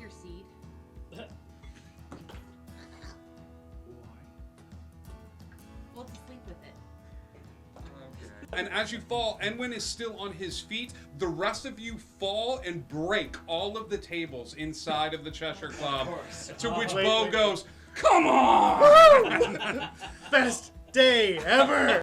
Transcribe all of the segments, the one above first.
your seed? Why? Well, to sleep with it. And as you fall, Enwin is still on his feet. The rest of you fall and break all of the tables inside of the Cheshire Club. To which Bo goes, "Come on!" Best day ever!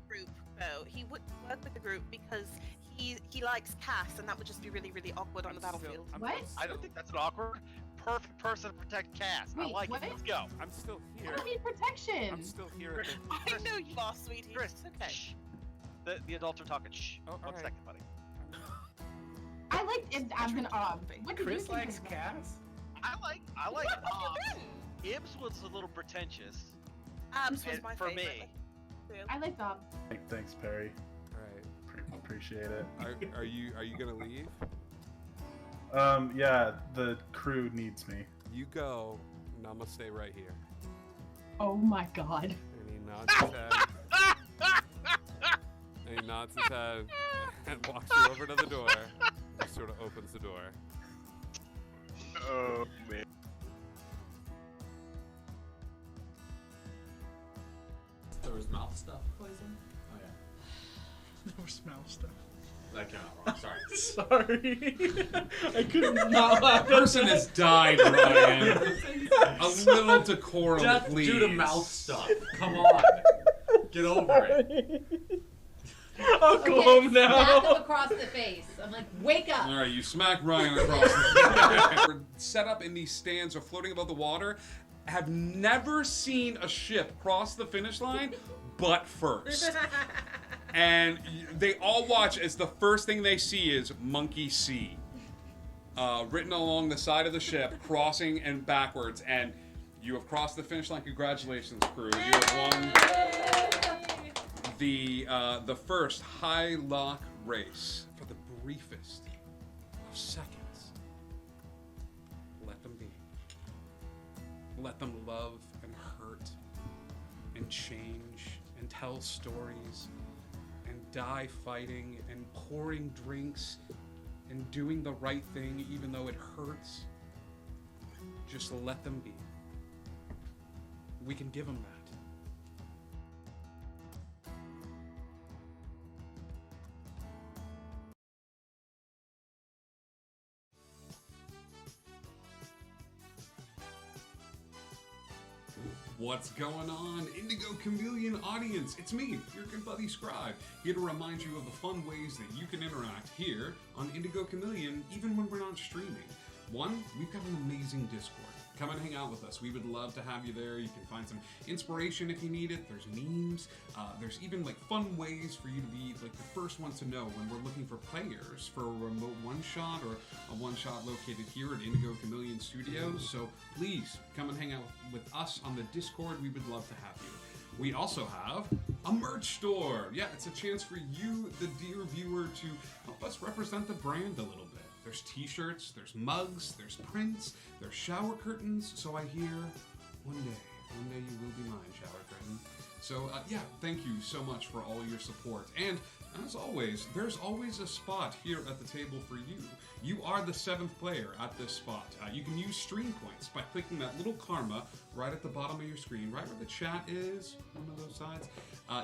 Group, though. He would work with the group because he likes Cass, and that would just be really, really awkward on the battlefield. What? I don't think that's an awkward. Perfect person to protect Cass. I Wait, like what? it. Let's go. I'm still I here. don't need protection. I'm still here. I know you are, sweetie. Chris, It's okay. shh. The adults are talking. Shh. Oh, One alright. second, buddy. I like. I'm gonna. What do you Chris think likes of- Cass? I like What have you been? Ibs was a little pretentious. Abs was And my for favorite. me. I like Bob. Thanks, Perry. All right. Appreciate it. Are you gonna leave? Yeah, the crew needs me. You go, and I'm gonna stay right here. Oh my God. And he nods his head. And he nods his head and walks you over to the door. Just sort of opens the door. Oh man. There was mouth stuff poison? Oh yeah. No smell stuff. That came out wrong, sorry. Sorry. I couldn't not laugh. Person has died, Ryan. A little decorum, Death please. due to mouth stuff. Come on. Get over it. I'll go home Smack him now. across the face. I'm like, wake up. All right, you smack Ryan across the face. We're set up in these stands or floating above the water. Have never seen a ship cross the finish line, but first. And they all watch as the first thing they see is Monkey C. Written along the side of the ship, crossing and backwards. And you have crossed the finish line. Congratulations, crew. You have won the first high lock race for the briefest of seconds. Let them be. Let them love and hurt and change and tell stories and die fighting and pouring drinks and doing the right thing even though it hurts. Just let them be. We can give them that. What's going on, Indigo Chameleon audience? It's me, your good buddy Scribe, here to remind you of the fun ways that you can interact here on Indigo Chameleon, even when we're not streaming. One, we've got an amazing Discord. Come and hang out with us. We would love to have you there. You can find some inspiration if you need it. There's memes. There's even like fun ways for you to be like the first ones to know when we're looking for players for a remote one-shot or a one-shot located here at Indigo Chameleon Studios. So please come and hang out with us on the Discord. We would love to have you. We also have a merch store. Yeah, it's a chance for you, the dear viewer, to help us represent the brand a little bit. There's t-shirts, there's mugs, there's prints, there's shower curtains. So I hear one day you will be mine, shower curtain. So yeah, thank you so much for all your support. And as always, there's always a spot here at the table for you. You are the 7th player at this spot. You can use stream points by clicking that little karma right at the bottom of your screen, right where the chat is, one of those sides.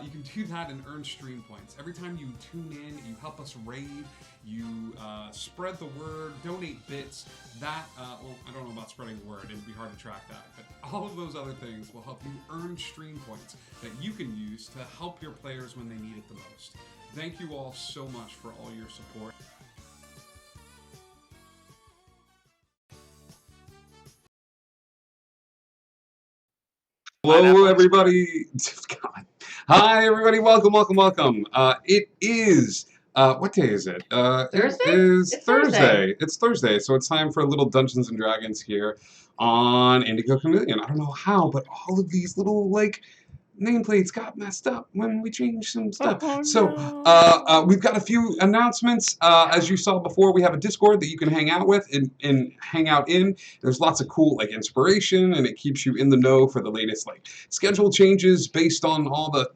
You can do that and earn stream points. Every time you tune in, you help us raid, you spread the word, donate bits. That, well, I don't know about spreading the word, it'd be hard to track that, but all of those other things will help you earn stream points that you can use to help your players when they need it the most. Thank you all so much for all your support. Hello, everybody. God. Hi, everybody. Welcome. It is, what day is it? Thursday? It is It's Thursday. Thursday. It's Thursday, so it's time for a little Dungeons and Dragons here on Indigo Chameleon. I don't know how, but all of these little, like, nameplates got messed up when we changed some stuff. We've got a few announcements. As you saw before, we have a Discord that you can hang out with and hang out in. There's lots of cool like inspiration, and it keeps you in the know for the latest like schedule changes based on all the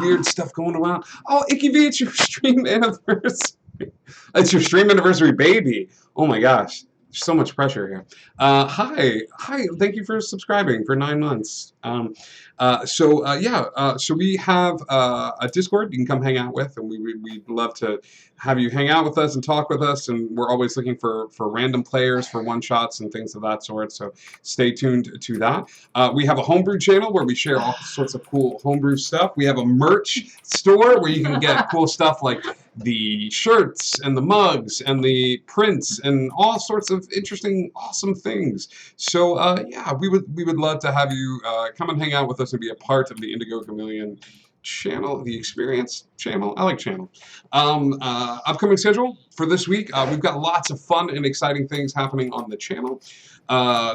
weird stuff going around. Oh, Icky V, it's your stream anniversary. It's your stream anniversary, baby. Oh my gosh. So much pressure here. Hi. Thank you for subscribing for 9 months. So we have a Discord you can come hang out with, and we'd love to have you hang out with us and talk with us. And we're always looking for random players for one-shots and things of that sort. So stay tuned to that. We have a homebrew channel where we share all sorts of cool homebrew stuff. We have a merch store where you can get cool stuff like the shirts and the mugs and the prints and all sorts of interesting, awesome things. So yeah, we would love to have you come and hang out with us and be a part of the Indigo Chameleon channel, the Experience channel. I like channel. Upcoming schedule for this week, we've got lots of fun and exciting things happening on the channel.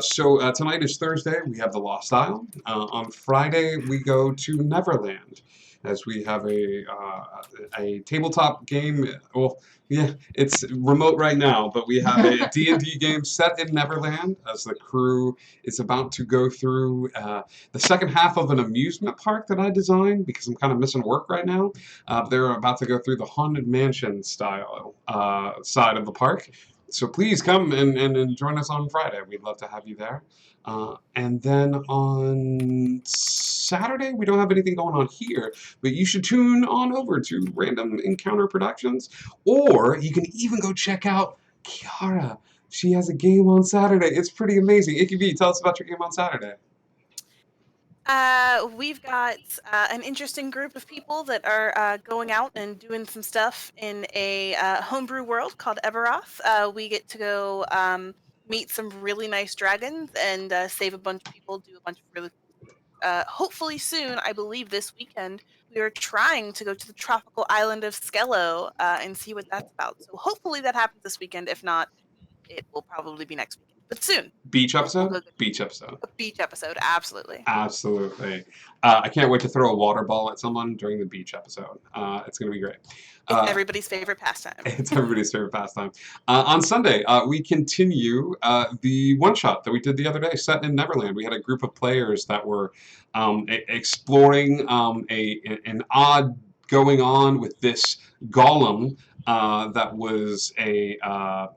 So tonight is Thursday. We have the Lost Isle. On Friday, we go to Neverland, as we have a tabletop game. Well, yeah, it's remote right now, but we have a D&D game set in Neverland as the crew is about to go through the second half of an amusement park that I designed because I'm kind of missing work right now. They're about to go through the Haunted Mansion style side of the park. So please come and join us on Friday. We'd love to have you there. And then on Saturday, we don't have anything going on here, but you should tune on over to Random Encounter Productions, or you can even go check out Kiara. She has a game on Saturday. It's pretty amazing. Icky B, tell us about your game on Saturday. We've got an interesting group of people that are going out and doing some stuff in a homebrew world called Everoth. We get to go meet some really nice dragons and save a bunch of people, do a bunch of really hopefully soon, I believe this weekend, we are trying to go to the tropical island of Skello and see what that's about. So hopefully that happens this weekend. If not, it will probably be next weekend. But soon. Beach episode? Beach episode. A beach episode, absolutely. Absolutely. I can't wait to throw a water ball at someone during the beach episode. It's going to be great. It's everybody's favorite pastime. It's everybody's favorite pastime. On Sunday, we continue the one-shot that we did the other day, set in Neverland. We had a group of players that were exploring an odd going on with this golem that was a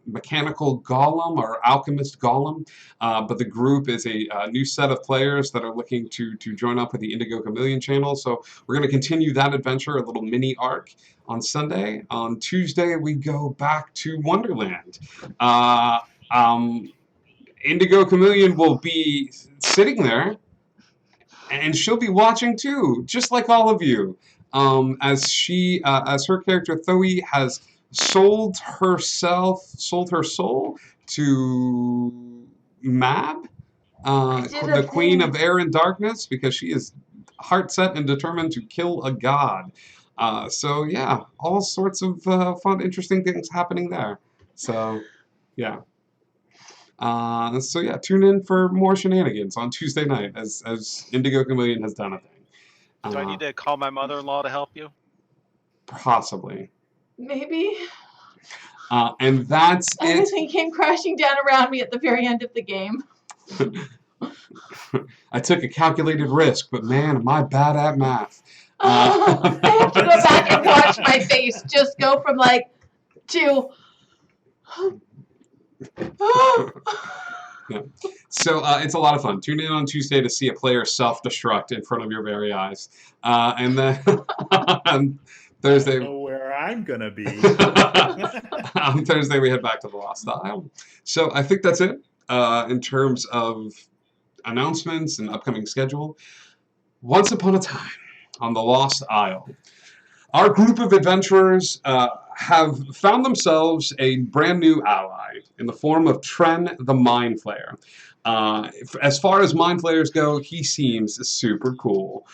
mechanical golem or alchemist golem, but the group is a new set of players that are looking to join up with the Indigo Chameleon channel. So we're going to continue that adventure, a little mini arc on Sunday. On Tuesday, we go back to Wonderland. Indigo Chameleon will be sitting there, and she'll be watching too, just like all of you. As her character Thoe has sold her soul to Mab, the Queen of Air and Darkness, because she is heart set and determined to kill a god. So yeah, all sorts of fun, interesting things happening there. So yeah. So yeah, tune in for more shenanigans on Tuesday night as Indigo Chameleon has done a thing. Do I need to call my mother-in-law to help you? Possibly. Maybe. And that's it. Everything came crashing down around me at the very end of the game. I took a calculated risk, but man, am I bad at math. I have to go back and watch my face just go from like to. Yeah. So it's a lot of fun. Tune in on Tuesday to see a player self-destruct in front of your very eyes. And then on Thursday... I don't know where I'm going to be. On Thursday, we head back to the Lost Isle. So I think that's it in terms of announcements and upcoming schedule. Once upon a time on the Lost Isle, our group of adventurers have found themselves a brand new ally in the form of Tren the Mind Flayer. As far as Mind Flayers go, he seems super cool.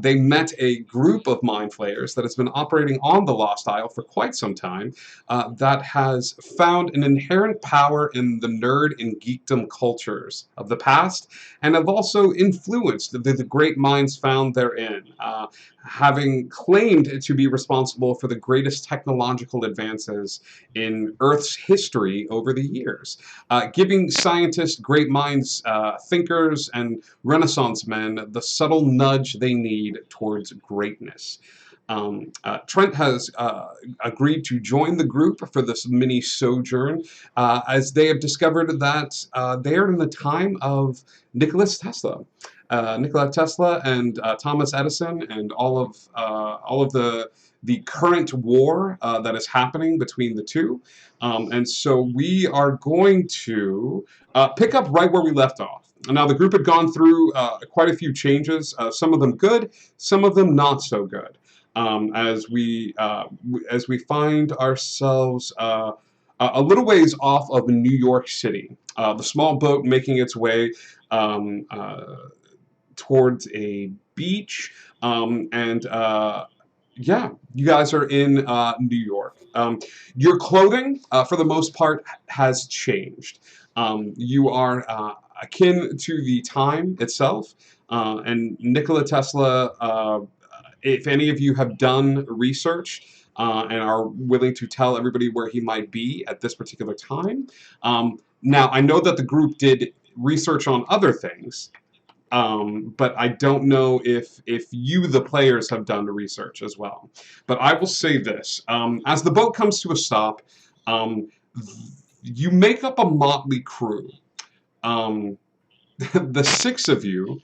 They met a group of Mind Flayers that has been operating on the Lost Isle for quite some time that has found an inherent power in the nerd and geekdom cultures of the past and have also influenced the great minds found therein, having claimed to be responsible for the greatest technological advances in Earth's history over the years, giving scientists, great minds, thinkers, and Renaissance men the subtle nudge they need towards greatness. Trent has agreed to join the group for this mini sojourn, as they have discovered that they are in the time of Nikola Tesla. Nikola Tesla and Thomas Edison, and all of the current war that is happening between the two. And so we are going to pick up right where we left off. Now, the group had gone through quite a few changes, some of them good, some of them not so good, as we find ourselves a little ways off of New York City. The small boat making its way towards a beach, and yeah, you guys are in New York. Your clothing, for the most part, has changed. You are akin to the time itself, and Nikola Tesla, if any of you have done research and are willing to tell everybody where he might be at this particular time. Now, I know that the group did research on other things, but I don't know if you, the players, have done research as well. But I will say this. As the boat comes to a stop, you make up a motley crew. The 6 of you,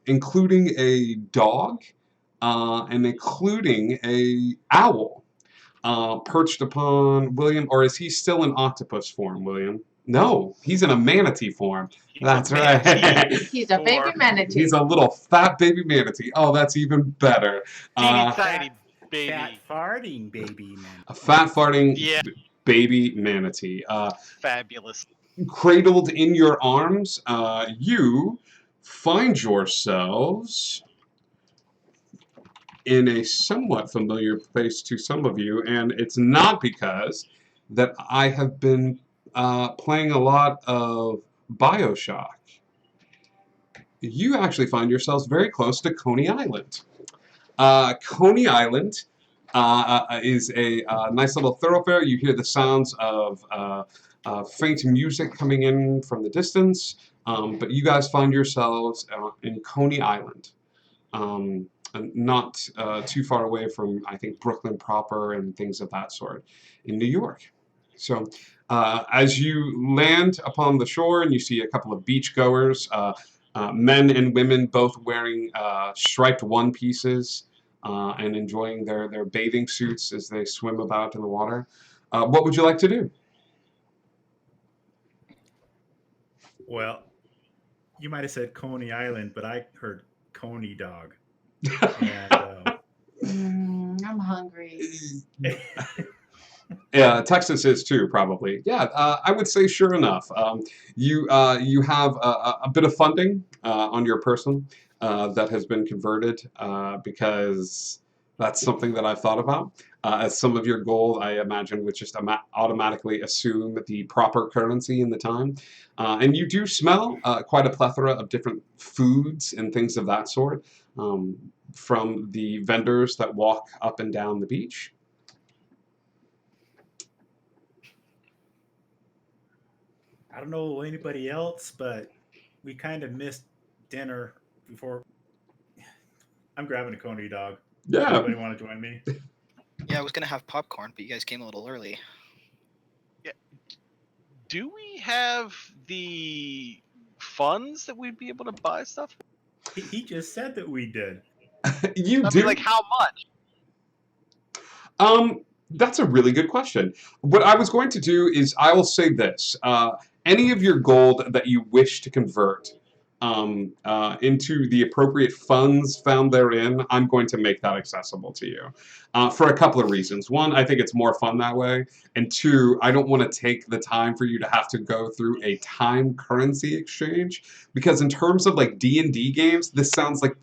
including a dog, and including a owl, perched upon William, or is he still in octopus form, William? No, he's in a manatee form. That's right. He's a baby manatee. He's a little fat baby manatee. Oh, that's even better. Teeny tiny baby. Fat farting baby man. A fat farting Yeah. baby manatee. Fabulous. Cradled in your arms, you find yourselves in a somewhat familiar place to some of you, and it's not because that I have been playing a lot of BioShock. You actually find yourselves very close to Coney Island. Coney Island is a nice little thoroughfare. You hear the sounds of faint music coming in from the distance, but you guys find yourselves in Coney Island, not too far away from, I think, Brooklyn proper and things of that sort in New York. So as you land upon the shore and you see a couple of beachgoers, men and women both wearing striped one pieces and enjoying their bathing suits as they swim about in the water, what would you like to do? Well, you might have said Coney Island, but I heard Coney dog. And, I'm hungry. Yeah, Texas is too, probably. Yeah, I would say sure enough. You have a bit of funding on your person that has been converted because that's something that I've thought about. As some of your gold, I imagine, would just automatically assume the proper currency in the time. And you do smell quite a plethora of different foods and things of that sort from the vendors that walk up and down the beach. I don't know anybody else, but we kind of missed dinner before. I'm grabbing a Coney dog. Yeah. Anybody want to join me? Yeah, I was gonna have popcorn, but you guys came a little early. Do we have the funds that we'd be able to buy stuff? He just said that we did. You I do. mean, like, how much? That's a really good question. What I was going to do is I will say this. Any of your gold that you wish to convert into the appropriate funds found therein, I'm going to make that accessible to you for a couple of reasons. One, I think it's more fun that way. And two, I don't want to take the time for you to have to go through a time currency exchange, because in terms of like D&D games, this sounds like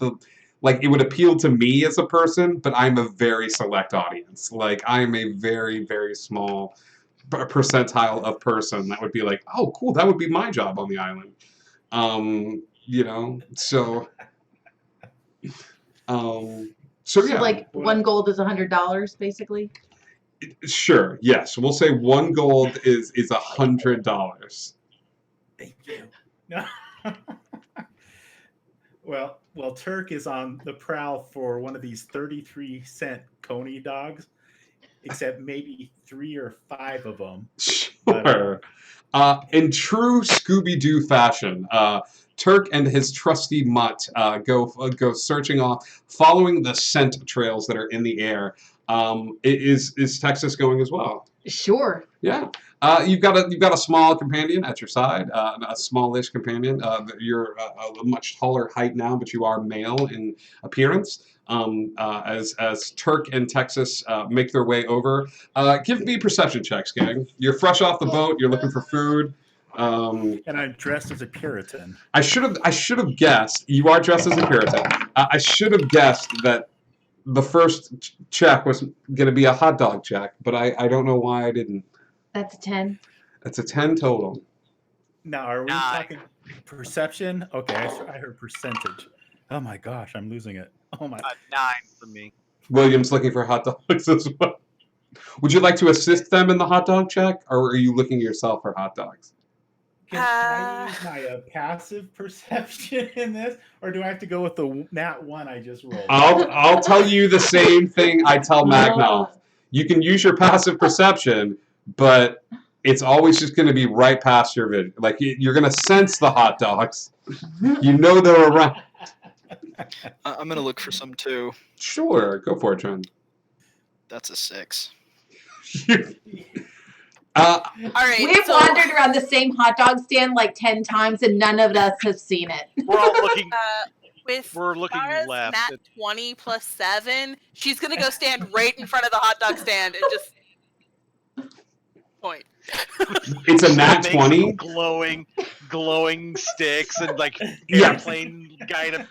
it would appeal to me as a person, but I'm a very select audience. Like, I'm a very, very small percentile of person that would be like, oh, cool, that would be my job on the island. So yeah. Like 1 gold is $100, basically. Sure, yes. We'll say 1 gold is $100. Thank you. No. Well, Well, Turk is on the prowl for one of these 33-cent Coney dogs, except maybe 3 or 5 of them. Sure. In true Scooby-Doo fashion, Turk and his trusty mutt go searching off, following the scent trails that are in the air. Is Texas going as well? Sure. Yeah. You've got a small companion at your side, a smallish companion. You're a much taller height now, but you are male in appearance. As Turk and Texas make their way over, give me perception checks, gang. You're fresh off the boat. You're looking for food. And I'm dressed as a Puritan. I should have guessed. You are dressed as a Puritan. I should have guessed that the first check was going to be a hot dog check, but I don't know why I didn't. That's a 10. It's a 10 total. Now, are we 9. talking perception? Okay, I heard percentage. Oh my gosh, I'm losing it. Oh my. 9 for me. William's looking for hot dogs as well. Would you like to assist them in the hot dog check, or are you looking yourself for hot dogs? Can I use my passive perception in this, or do I have to go with the nat 1 I just rolled? I'll tell you the same thing I tell Magnoff. You can use your passive perception, but it's always just going to be right past your vision. Like, you're going to sense the hot dogs. You know they're around. I'm gonna look for some too. Sure, go for it, Trent. That's a 6. All right. We've so, wandered around the same hot dog stand like 10 times, and none of us have seen it. We're all looking. with We're looking Tara's left. nat 20 plus 7, she's gonna go stand right in front of the hot dog stand and just point. It's a nat Make 20. some glowing sticks and like Yeah. airplane kind of.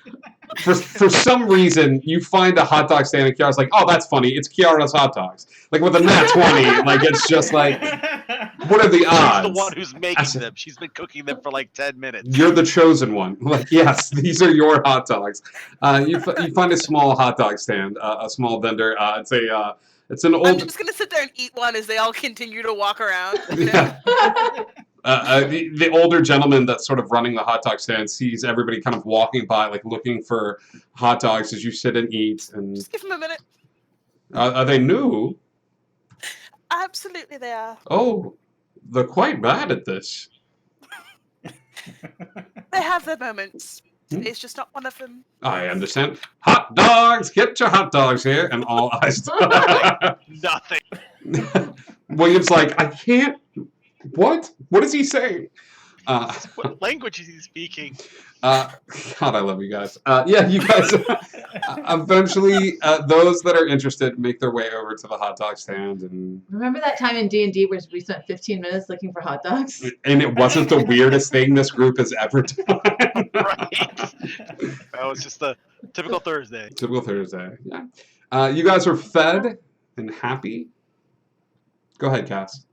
For some reason, you find a hot dog stand and Kiara's like, oh, that's funny. It's Kiara's hot dogs. Like with a nat 20, like it's just like, what are the She's odds? the one who's making them. She's been cooking them for like 10 minutes. You're the chosen one. Like, yes, these are your hot dogs. You find a small hot dog stand, a small vendor. It's an I'm old. just gonna sit there and eat one as they all continue to walk around. You know? Yeah. The older gentleman that's sort of running the hot dog stand sees everybody kind of walking by, like looking for hot dogs as you sit and eat. And Just give them a minute. are they new? Absolutely, they are. Oh, they're quite bad at this. They have their moments. Today's just not one of them. I understand. Hot dogs! Get your hot dogs here! And all eyes. Nothing. William's like, I can't. What? What is he saying? What language is he speaking? God, I love you guys. Yeah, you guys. Eventually, those that are interested make their way over to the hot dog stand, and Remember that time in D&D where we spent 15 minutes looking for hot dogs? it wasn't the weirdest thing this group has ever done. Right. That was just a typical Thursday. Typical Thursday. Yeah. You guys are fed and happy. Go ahead, Cass.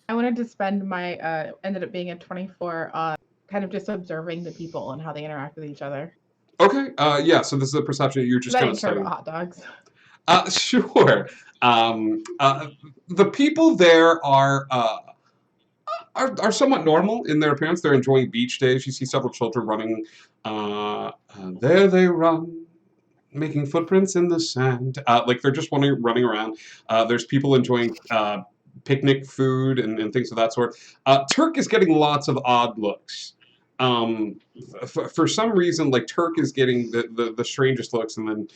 I wanted to spend my ended up being a 24 on kind of just observing the people and how they interact with each other. Okay. Yeah. So this is a perception you're just I kind of didn't care studying. about hot dogs. Sure. The people there are somewhat normal in their appearance. They're enjoying beach days. You see several children running. There they run, making footprints in the sand. Like they're just running around. There's people enjoying picnic food and things of that sort. Turk is getting lots of odd looks. For some reason, like Turk is getting the strangest looks, and then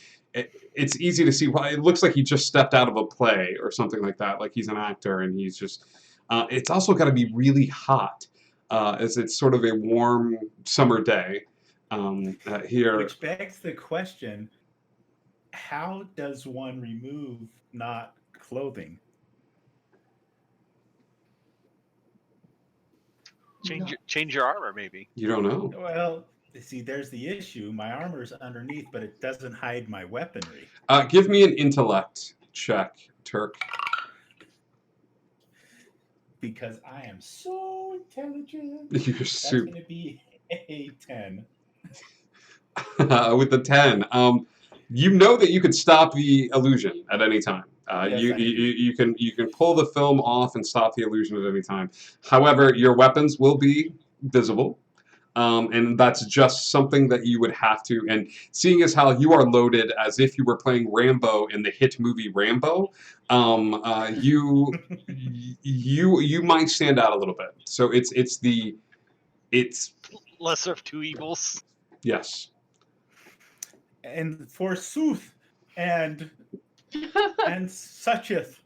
it's easy to see why. It looks like he just stepped out of a play or something like that. Like he's an actor, and he's just. It's also got to be really hot, as it's sort of a warm summer day here. Which begs the question: how does one remove not clothing? Change your armor, maybe. You don't know. Well, see, there's the issue. My armor's underneath, but it doesn't hide my weaponry. Give me an intellect check, Turk. Because I am so intelligent. You're That's super. going to be a 10. With the 10, you know that you could stop the illusion at any time. Yes, you can pull the film off and stop the illusion at any time. However, your weapons will be visible. And that's just something that you would have to. And seeing as how you are loaded as if you were playing Rambo in the hit movie Rambo, you might stand out a little bit. So it's Lesser of two evils. yes. And forsooth, and sucheth.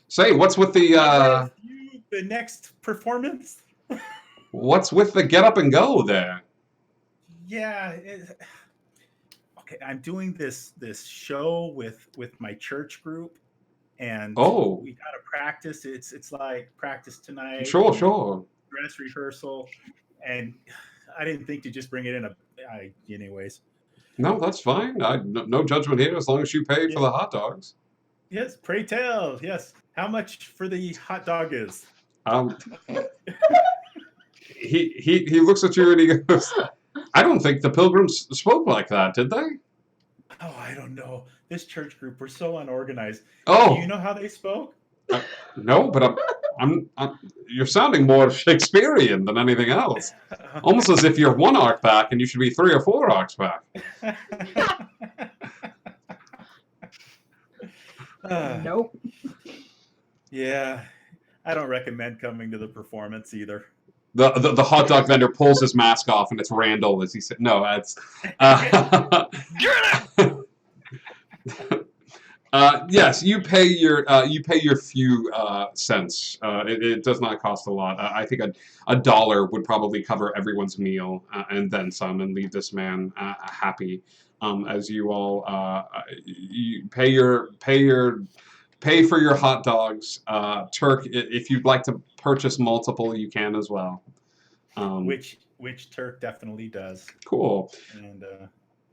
Say, what's with the The next performance? what's with the get up and go there? Yeah. Okay, I'm doing this show with my church group, and Oh. we gotta practice. It's like practice tonight. Sure. Dress rehearsal, and I didn't think to just bring it in anyways. No, that's fine. No judgment here as long as you pay for the hot dogs. Yes, pray tell. Yes. How much for the hot dog is? He looks at you and he goes, I don't think the Pilgrims spoke like that, did they? Oh, I don't know. This church group, we're so unorganized. Oh. Do you know how they spoke? No, but I'm you're sounding more Shakespearean than anything else. Almost as if you're 1 arc back and you should be 3 or 4 arcs back. Nope. Yeah, I don't recommend coming to the performance either. The hot dog vendor pulls his mask off and it's Randall as he said, no, it's yes, you pay your few cents. It does not cost a lot. I think $1 would probably cover everyone's meal and then some, and leave this man happy. As you all you pay for your hot dogs. Turk, if you'd like to purchase multiple, you can as well. Which Turk definitely does. Cool. And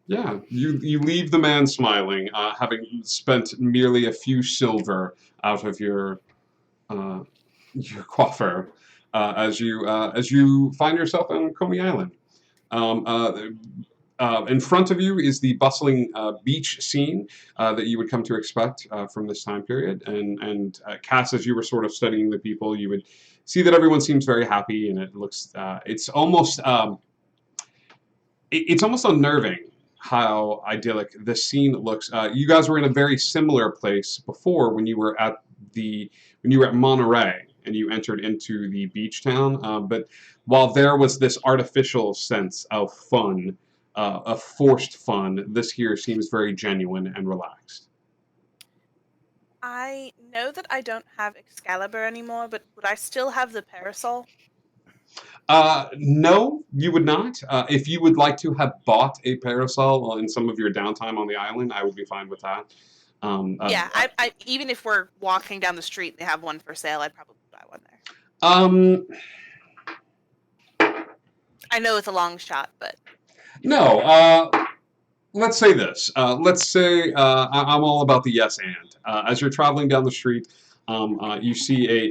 yeah, you leave the man smiling, having spent merely a few silver out of your coiffure, as you find yourself on Coney Island. In front of you is the bustling beach scene that you would come to expect from this time period. And Cass, as you were sort of studying the people, you would see that everyone seems very happy, and it looks it's almost unnerving how idyllic this scene looks. You guys were in a very similar place before when you were at Monterey and you entered into the beach town. But while there was this artificial sense of fun, a forced fun, this here seems very genuine and relaxed. I know that I don't have Excalibur anymore, but would I still have the parasol? No, you would not. If you would like to have bought a parasol in some of your downtime on the island, I would be fine with that. Yeah, I even if we're walking down the street and they have one for sale, I'd probably buy one there. I know it's a long shot, but... No, let's say this. Let's say I'm all about the yes and. As you're traveling down the street, you see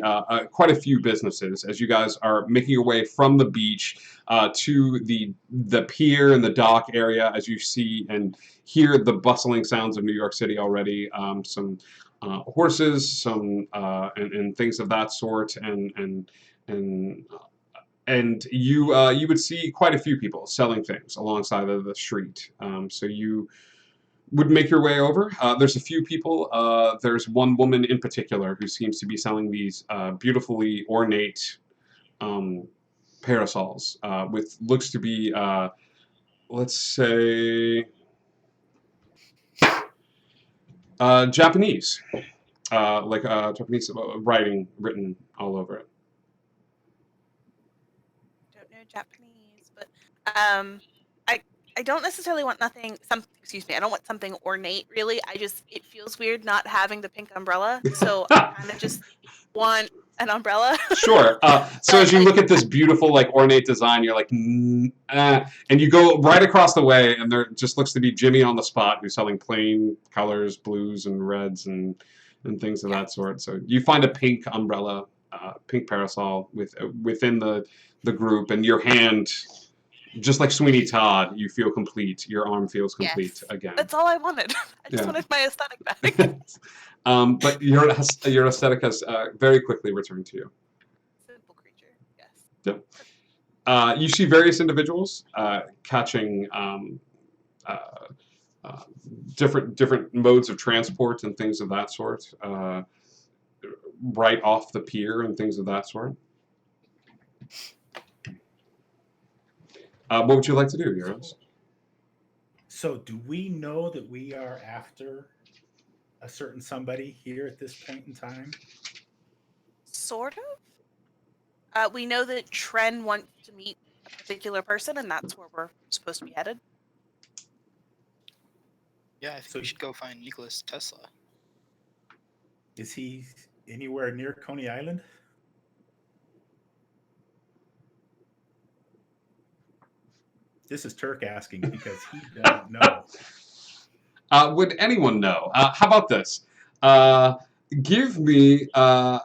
quite a few businesses as you guys are making your way from the beach to the pier and the dock area, as you see and hear the bustling sounds of New York City already. Some horses, and things of that sort, and you would see quite a few people selling things alongside of the street. So you would make your way over. There's a few people. There's one woman in particular who seems to be selling these beautifully ornate parasols with looks to be, let's say, Japanese, like Japanese writing written all over it. Don't know Japanese, but I don't necessarily want I don't want something ornate, really. It feels weird not having the pink umbrella, so I kind of just want an umbrella. Sure. So as you look at this beautiful, like, ornate design, you're like, and you go right across the way, and there just looks to be Jimmy on the spot who's selling plain colors, blues and reds and things of that sort. So you find a pink umbrella, pink parasol within the group, and your hand, just like Sweeney Todd, you feel complete. Your arm feels complete again. That's all I wanted. I just wanted my aesthetic back. But your aesthetic has very quickly returned to you. Simple creature. Yes. Yep. You see various individuals catching different modes of transport and things of that sort, right off the pier and things of that sort. What would you like to do, Euros? So, do we know that we are after a certain somebody here at this point in time? Sort of. We know that Tren wants to meet a particular person, and that's where we're supposed to be headed. Yeah, I think we should go find Nicholas Tesla. Is he anywhere near Coney Island? This is Turk asking because he doesn't know. Would anyone know? How about this? Give me a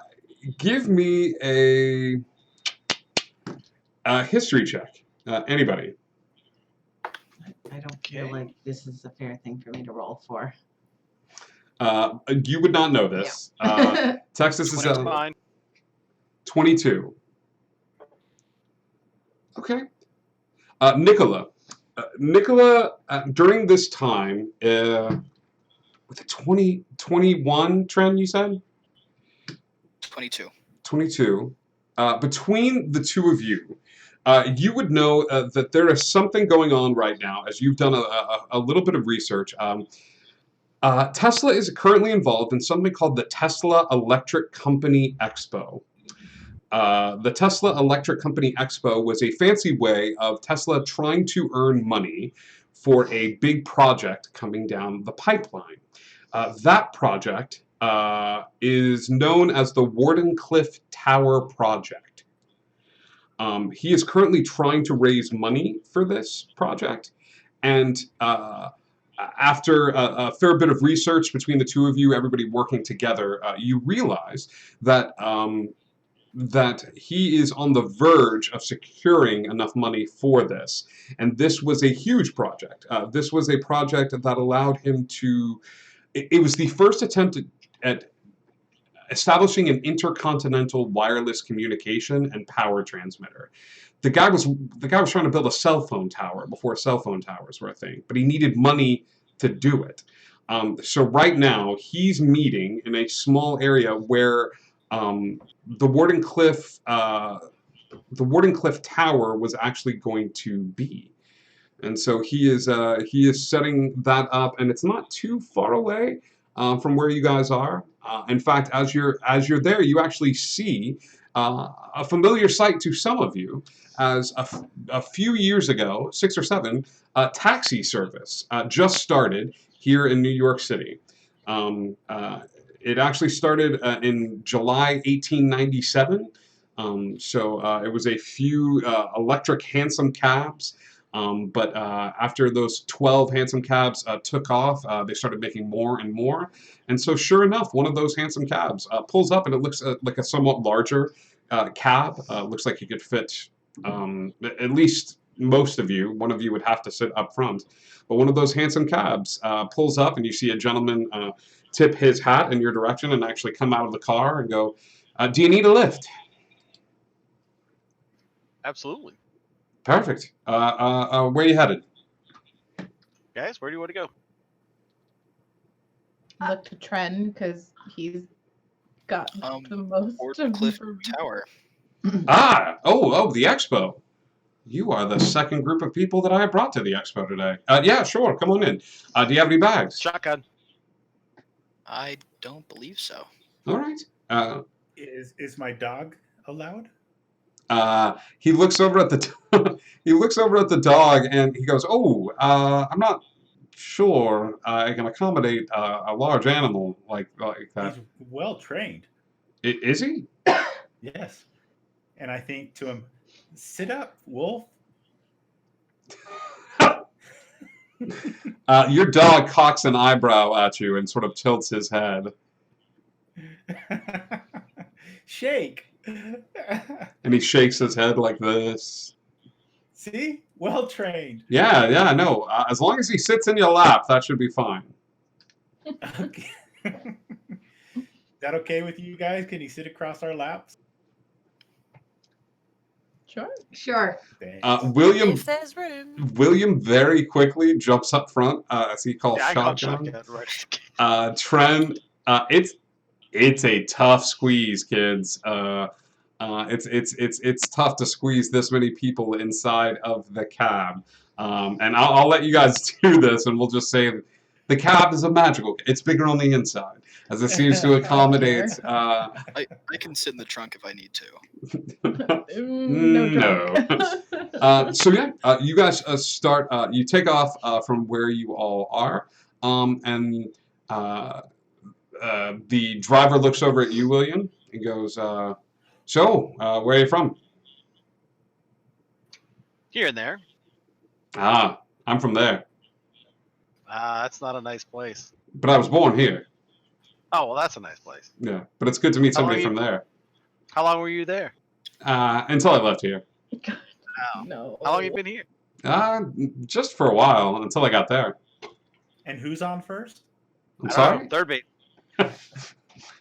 history check. Anybody? I don't feel like this is a fair thing for me to roll for. You would not know this. Texas is 22. Okay. Nicola. Nicola, during this time, with a 21 trend, you said? 22. 22. Between the two of you, you would know that there is something going on right now, as you've done a little bit of research. Tesla is currently involved in something called the Tesla Electric Company Expo. The Tesla Electric Company Expo was a fancy way of Tesla trying to earn money for a big project coming down the pipeline. That project is known as the Wardenclyffe Tower Project. He is currently trying to raise money for this project, and after a fair bit of research between the two of you, everybody working together, you realize that that he is on the verge of securing enough money for this. And this was a huge project. This was a project that allowed him to... It was the first attempt at establishing an intercontinental wireless communication and power transmitter. The guy was trying to build a cell phone tower before cell phone towers were a thing, but he needed money to do it. So right now, he's meeting in a small area where the Wardenclyffe Tower was actually going to be, and so he is setting that up, and it's not too far away from where you guys are. In fact, as you're there, you actually see a familiar sight to some of you, as a few years ago, 6 or 7, taxi service just started here in New York City. It actually started in July 1897. So it was a few electric hansom cabs. But after those 12 hansom cabs took off, they started making more and more. And so sure enough, one of those hansom cabs pulls up, and it looks like a somewhat larger cab. Looks like you could fit at least most of you. One of you would have to sit up front. But one of those hansom cabs pulls up, and you see a gentleman tip his hat in your direction and actually come out of the car and go, do you need a lift? Absolutely. Perfect. Where are you headed? Guys, where do you want to go? Look to Tren because he's got the most Wardenclyffe information. Tower. Oh, the expo. You are the second group of people that I brought to the expo today. Yeah, sure. Come on in. Do you have any bags? Shotgun. I don't believe so. All right. Is my dog allowed? He looks over at the he looks over at the dog and he goes, "Oh, I'm not sure I can accommodate a large animal like that." He's well trained. Is he? Yes. And I think to him, sit up, Wolf. Your dog cocks an eyebrow at you and sort of tilts his head. Shake. And he shakes his head like this. See? Well trained. Yeah, no. As long as he sits in your lap, that should be fine. Okay. Is that okay with you guys? Can he sit across our laps? Sure. Sure. Thanks. William If there's room. William very quickly jumps up front as he calls Yeah, I called shotgun. shotgun, right? Trend, it's a tough squeeze, kids. It's tough to squeeze this many people inside of the cab. And I'll let you guys do this, and we'll just say the cab is a magical. It's bigger on the inside, as it seems to accommodate. I can sit in the trunk if I need to. No. No. So yeah, you guys start. You take off from where you all are, and the driver looks over at you, William, and goes, "So, where are you from?" Here and there. Ah, I'm from there, That's not a nice place. but I was born here. Oh, well, that's a nice place. Yeah, but it's good to meet How long somebody you- from there. How long were you there? Until I left here. Wow. No. How long you been here? Just for a while until I got there. And who's on first? I'm I don't sorry. know, third bait.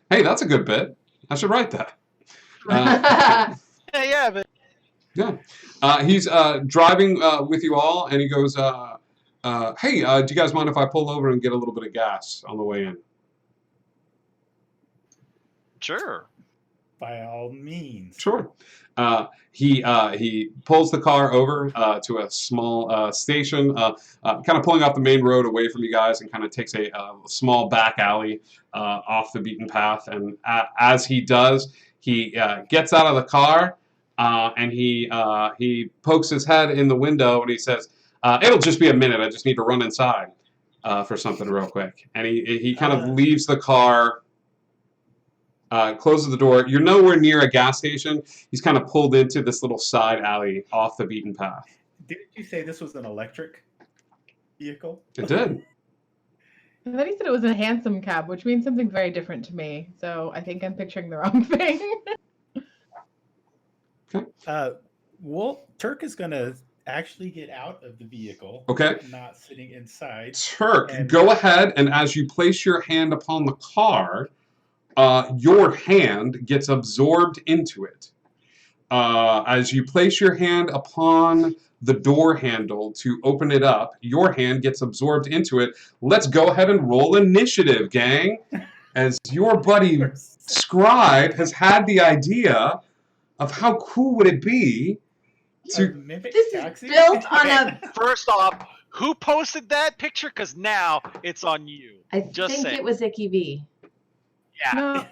Hey, that's a good bit. I should write that. Yeah, but Yeah. He's driving with you all, and he goes, "Hey, do you guys mind if I pull over and get a little bit of gas on the way in?" sure. By all means. Sure. He pulls the car over to a small station, kind of pulling off the main road away from you guys, and kind of takes a small back alley off the beaten path. And as he does, he gets out of the car and he pokes his head in the window and he says, "It'll just be a minute. I just need to run inside for something real quick." And he kind of leaves the car. Closes the door. You're nowhere near a gas station. He's kind of pulled into this little side alley off the beaten path. Didn't you say this was an electric vehicle? It did. I thought he said it was a handsome cab, which means something very different to me. So I think I'm picturing the wrong thing. Turk is gonna actually get out of the vehicle. Okay. Not sitting inside. Turk, And- go ahead, and as you place your hand upon the car, your hand gets absorbed into it. As you place your hand upon the door handle to open it up, your hand gets absorbed into it. Let's go ahead and roll initiative, gang. As your buddy Scribe has had the idea of how cool would it be to... This is built on a. First off, who posted that picture? Because now it's on you. I Just think saying. it was Icky V. Yeah. No.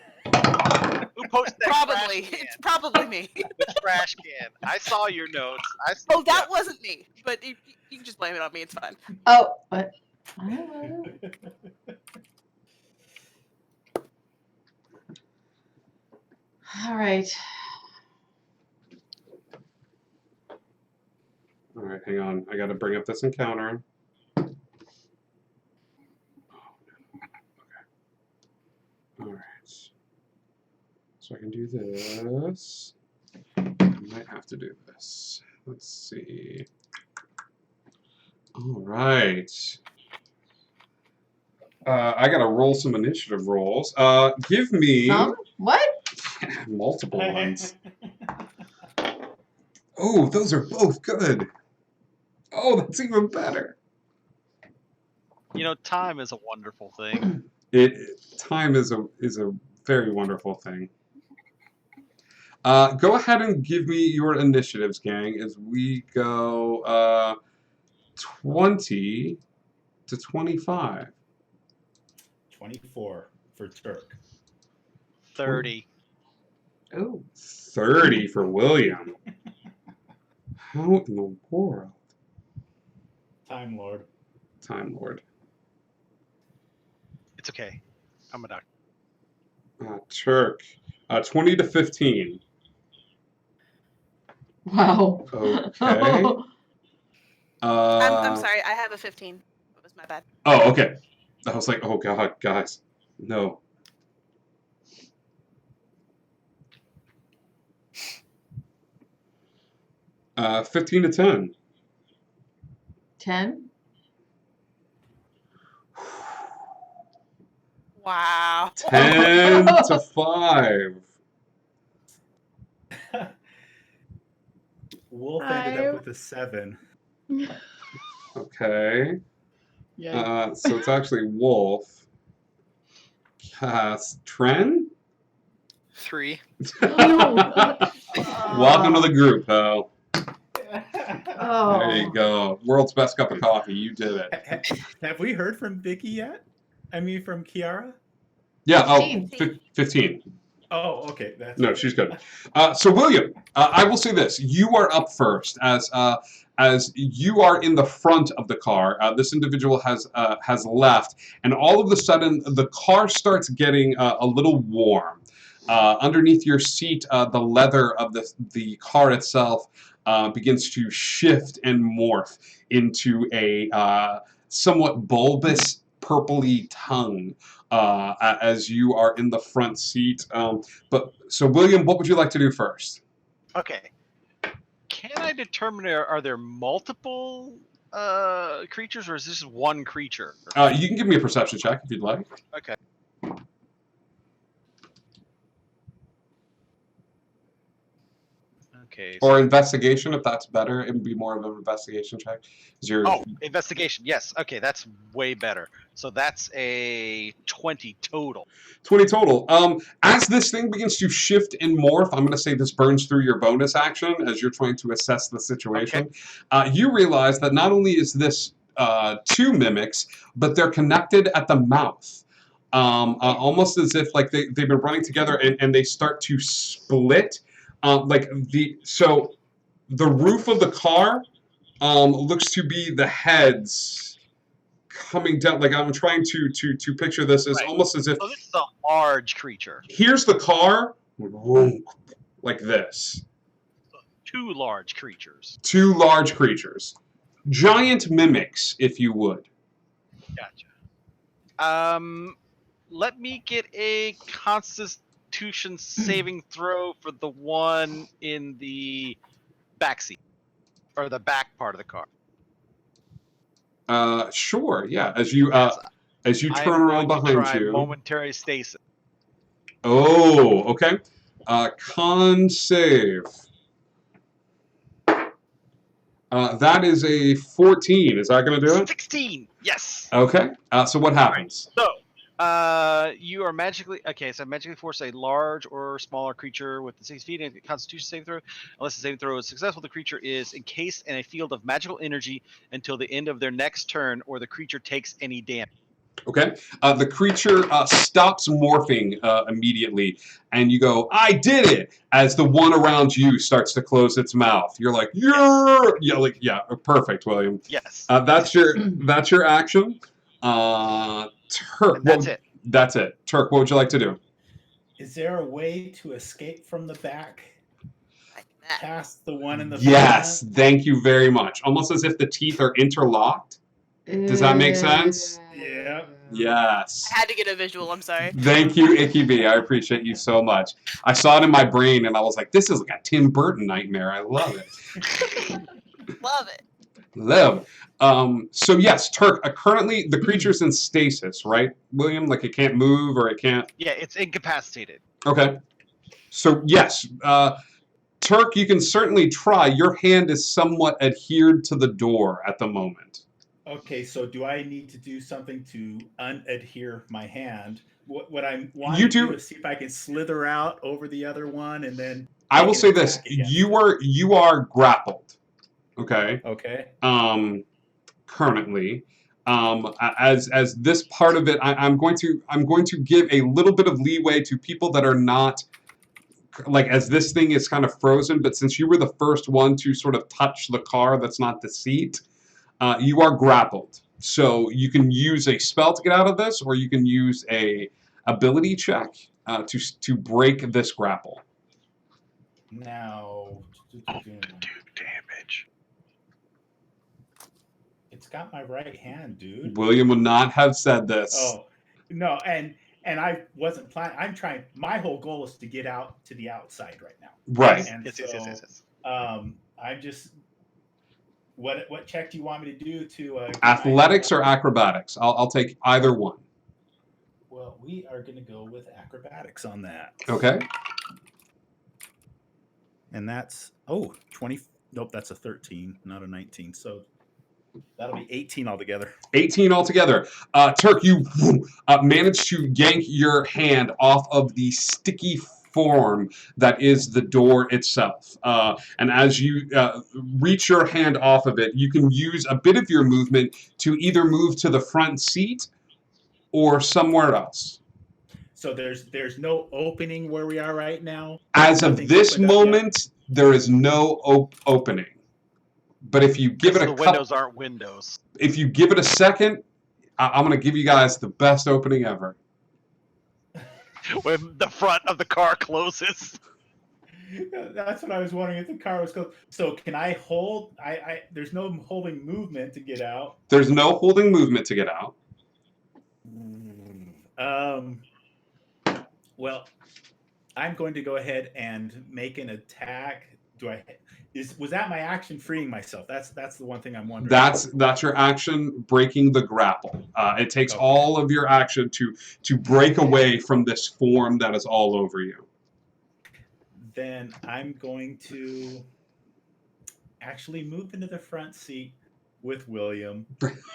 Who posted that? Probably. Trash can? It's probably me. The trash can. I saw your notes. I saw, Oh, that wasn't me. But you can just blame it on me. It's fine. Oh, what? I don't know. All right. All right, hang on. I got to bring up this encounter. Oh, no. Okay. All right. So I can do this. I might have to do this. Let's see. All right. I got to roll some initiative rolls. Give me What? multiple ones. Oh, those are both good. Oh, that's even better. You know, time is a wonderful thing. Time is a very wonderful thing. Go ahead and give me your initiatives, gang, as we go 20 to 25. 24 for Turk. 30. Oh, 30 for William. How in the world? Time Lord. Time Lord. It's okay. I'm a doctor. Turk. 20 to 15. Wow. Okay. I'm sorry. I have a 15. That was my bad. Oh, okay. I was like, oh god, guys, no. Uh, 15 to 10. 10? Wow. 10 to 5. wolf ended up with a 7. Okay. Yeah. So it's actually Wolf. Tren? 3. Welcome to the group, Ho. Oh. There you go. World's best cup of coffee. You did it. Have we heard from Vicky yet? I mean, from Kiara? Yeah, 15. 15. Oh, okay. That's No, she's good. So William, I will say this: you are up first, as you are in the front of the car. This individual has left, and all of a sudden, the car starts getting a little warm. Underneath your seat, the leather of the car itself begins to shift and morph into a somewhat bulbous, purpley tongue. As you are in the front seat. So William, what would you like to do first? Okay. Can I determine are there multiple creatures, or is this one creature? You can give me a perception check if you'd like. Okay. Okay. Or investigation, if that's better. It would be more of an investigation check. Oh, investigation. Yes. Okay, that's way better. So that's a 20 total. 20 total. As this thing begins to shift and morph, I'm going to say this burns through your bonus action as you're trying to assess the situation. Okay. You realize that not only is this 2 mimics, but they're connected at the mouth. Almost as if like they've been running together and they start to split. So the roof of the car looks to be the heads coming down. Like I'm trying to picture this as almost as if. So this is a large creature. Here's the car, like this. 2 large creatures. 2 large creatures, giant mimics, if you would. Gotcha. Let me get a Constitution saving throw for the one in the back seat, or the back part of the car. Sure, yeah. As you turn around behind you. Momentary stasis. Oh, okay. Con save. That is a 14. Is that going to do it? 16. Yes. Okay. So what happens? So, you are magically force a large or smaller creature with the 6 feet and a Constitution saving throw. Unless the saving throw is successful, the creature is encased in a field of magical energy until the end of their next turn, or the creature takes any damage. Okay. The creature stops morphing immediately, and you go, "I did it!" As the one around you starts to close its mouth. You're like, yeah, perfect, William. Yes. That's your action. Turk. That's it. Turk, what would you like to do? Is there a way to escape from the back? Past the one in the Yes, front? thank you very much. Almost as if the teeth are interlocked. Does that make sense? Yeah. Yes. I had to get a visual. I'm sorry. Thank you, Icky B. I appreciate you so much. I saw it in my brain, and I was like, this is like a Tim Burton nightmare. I love it. Love it. Live. So yes, Turk, currently the creature's in stasis, right, William? Like it can't move or it can't... Yeah, it's incapacitated. Okay. So yes, Turk, you can certainly try. Your hand is somewhat adhered to the door at the moment. Okay, so do I need to do something to unadhere my hand? What I'm wanting to do is see if I can slither out over the other one and then... I will say this. You are grappled. Okay. Okay. Currently, as this part of it, I'm going to give a little bit of leeway to people that are not, like, as this thing is kind of frozen. But since you were the first one to sort of touch the car, that's not the seat. You are grappled, so you can use a spell to get out of this, or you can use a ability check to break this grapple. Now, Do damage. It's got my right hand, dude. William would not have said this. Oh, no, and I wasn't planning. I'm trying. My whole goal is to get out to the outside right now. Right. And Yes. I'm just. What check do you want me to do to? Athletics or acrobatics? I'll take either one. Well, we are going to go with acrobatics on that. Okay. And that's 20. Nope, that's a 13, not a 19. So that'll be 18 altogether. 18 altogether. Turk, you managed to yank your hand off of the sticky form that is the door itself. And as you reach your hand off of it, you can use a bit of your movement to either move to the front seat or somewhere else. So there's no opening where we are right now? As of Nothing's this opened up moment, there is no opening. But if you give it a the windows aren't windows. if you give it a second, I'm going to give you guys the best opening ever. When the front of the car closes. That's what I was wondering if the car was closed. So can I hold? There's no holding movement to get out. There's no holding movement to get out. Well, I'm going to go ahead and make an attack. Was that my action freeing myself? That's the one thing I'm wondering. That's your action, breaking the grapple. It takes all of your action to break away from this form that is all over you. Then I'm going to actually move into the front seat with William.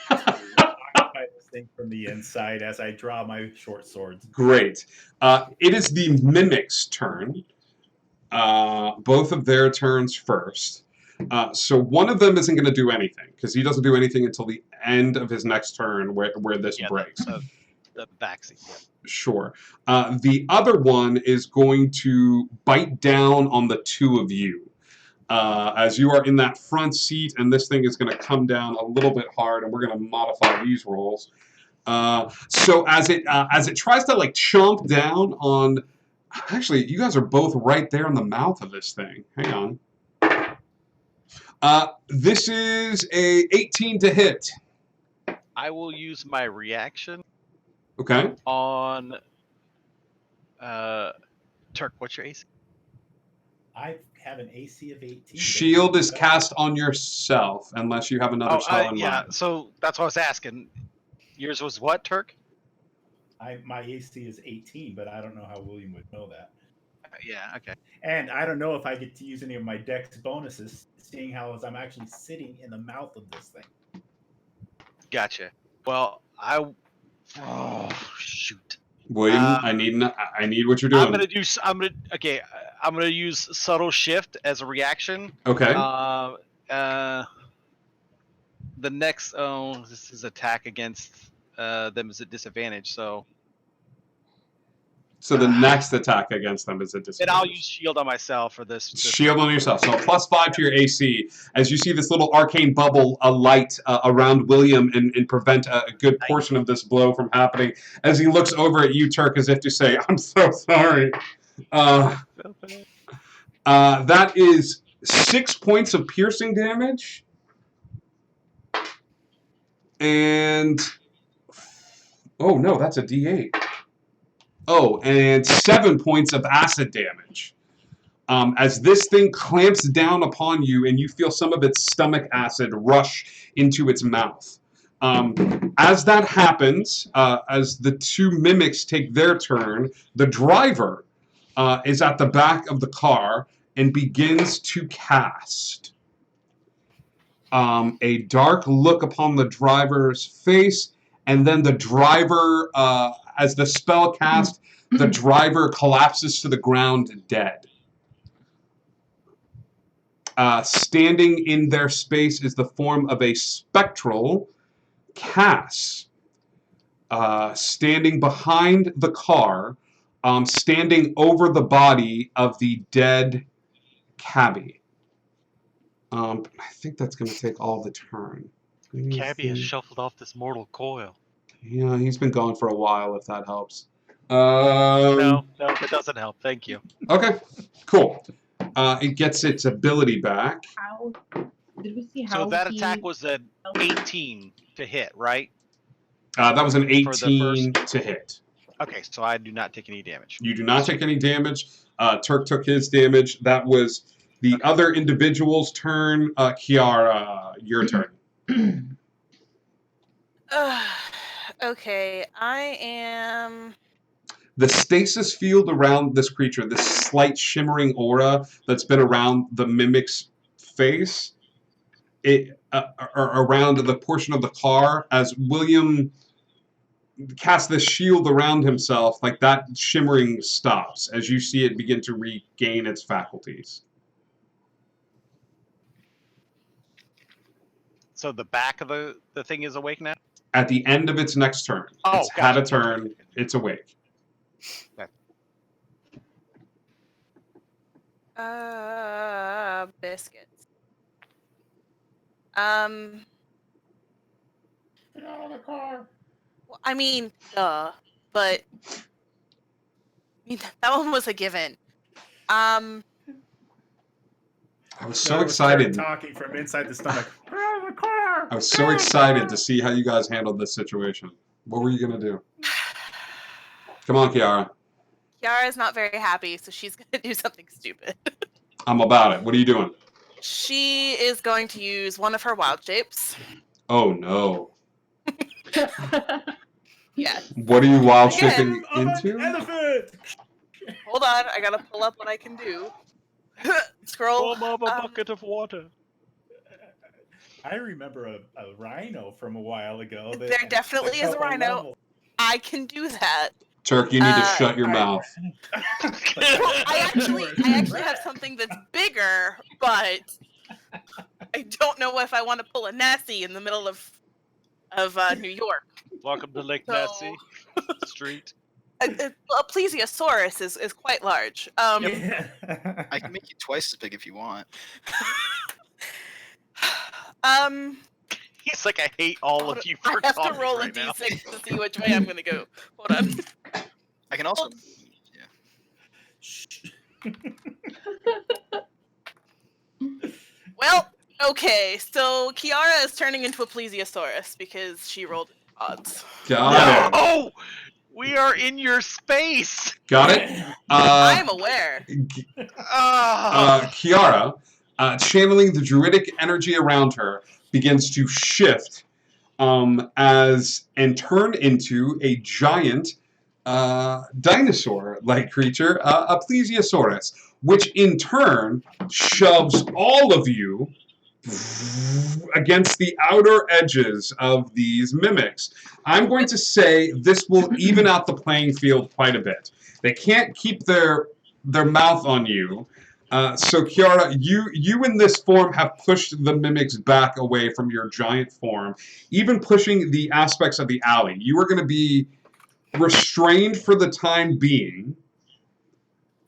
Occupy this thing from the inside as I draw my short swords. Great. It is the Mimic's turn. Both of their turns first. So one of them isn't going to do anything because he doesn't do anything until the end of his next turn where this breaks. The backseat. Yeah. Sure. The other one is going to bite down on the two of you. As you are in that front seat, and this thing is going to come down a little bit hard, and we're going to modify these rolls. So as it tries to like chomp down on, actually, you guys are both right there in the mouth of this thing. Hang on. This is a 18 to hit. I will use my reaction. Okay. On Turk, what's your AC? I have an AC of 18. Shield is cast on yourself unless you have another spell in mind. So that's what I was asking. Yours was what, Turk? My AC is 18, but I don't know how William would know that. Yeah, okay. And I don't know if I get to use any of my dex bonuses, seeing how as I'm actually sitting in the mouth of this thing. Gotcha. Well, oh shoot. William, I need what you're doing. I'm gonna use subtle shift as a reaction. Okay. The next this is attack against them is at disadvantage, so the next attack against them is a disadvantage. And I'll use shield on myself for this. Shield on yourself. So +5 to your AC as you see this little arcane bubble alight around William and prevent a good portion of this blow from happening. As he looks over at you, Turk, as if to say, "I'm so sorry." That is 6 points of piercing damage. And oh no, that's a D8. Oh, and 7 points of acid damage. As this thing clamps down upon you and you feel some of its stomach acid rush into its mouth. As that happens, as the two mimics take their turn, the driver is at the back of the car and begins to cast. A dark look upon the driver's face, and then the driver, as the spell cast, the driver collapses to the ground dead. Standing in their space is the form of a spectral Cass. Standing behind the car, standing over the body of the dead cabbie. I think that's going to take all the turn. Cabbie has shuffled off this mortal coil. Yeah, he's been gone for a while, if that helps. No, that doesn't help. Thank you. Okay, cool. It gets its ability back. How did we see how? So that attack was an 18 to hit, right? That was an 18 to hit. Okay, so I do not take any damage. You do not take any damage. Turk took his damage. That was the other individual's turn. Kiara, your turn. Okay, I am. The stasis field around this creature, this slight shimmering aura that's been around the mimic's face around the portion of the car as William casts this shield around himself. Like that shimmering stops as you see it begin to regain its faculties. So the back of the thing is awake now? At the end of its next turn, Oh, it's had a gotcha. turn, it's awake. Biscuits. Get out of the car. Well, I mean, duh, but I mean, that one was a given. I was so No, excited. Talking from inside the stomach. Get out of the car. I was so excited to see how you guys handled this situation. What were you gonna do? Come on, Kiara. Kiara's not very happy, so she's gonna do something stupid. I'm about it. What are you doing? She is going to use one of her wild shapes. Oh no. Yes. What are you wild Again, shaping I'm an into? elephant. Hold on, I gotta pull up what I can do. Scroll. Form of a bucket of water. I remember a rhino from a while ago. That There definitely is a couple rhino. levels. I can do that. Turk, you need to shut your I- mouth. I actually have something that's bigger, but I don't know if I want to pull a Nessie in the middle of New York. Welcome to Lake So- Nessie Street. A plesiosaurus is quite large. I can make you twice as big if you want. He's like, I hate all of you I for have to talking roll right a now. d6 to see which way I'm gonna go. Hold on. I can also. Well, okay, so Kiara is turning into a plesiosaurus because she rolled odds. Got it. Oh, we are in your space. Got it. I'm aware. Kiara, channeling the druidic energy around her, begins to shift and turn into a giant dinosaur-like creature, a plesiosaurus, which in turn shoves all of you against the outer edges of these mimics. I'm going to say this will even out the playing field quite a bit. They can't keep their mouth on you. So Kiara, you in this form have pushed the mimics back away from your giant form, even pushing the aspects of the alley. You are going to be restrained for the time being,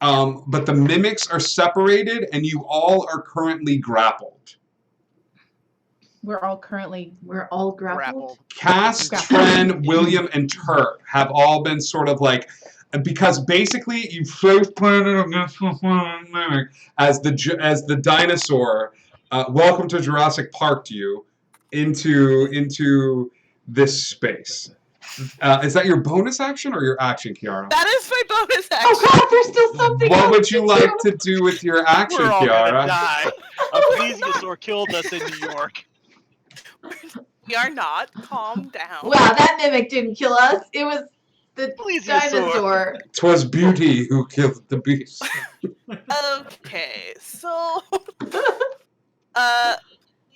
but the mimics are separated and you all are currently grappled. We're all grappled. Grappled. Cass, Grappled. Tren, William, and Turk have all been sort of like, because basically you first planted against the mimic as the dinosaur. Welcome to Jurassic Park to you into this space. Is that your bonus action or your action, Kiara? That is my bonus action. Oh God, there's still something. What else would you to like do. to do with your action, We're all gonna Kiara? die. A plesiosaur killed us in New York. We are not. Calm down. Wow, that mimic didn't kill us. It was the Plesiosaur. dinosaur. 'Twas beauty who killed the beast. Okay, so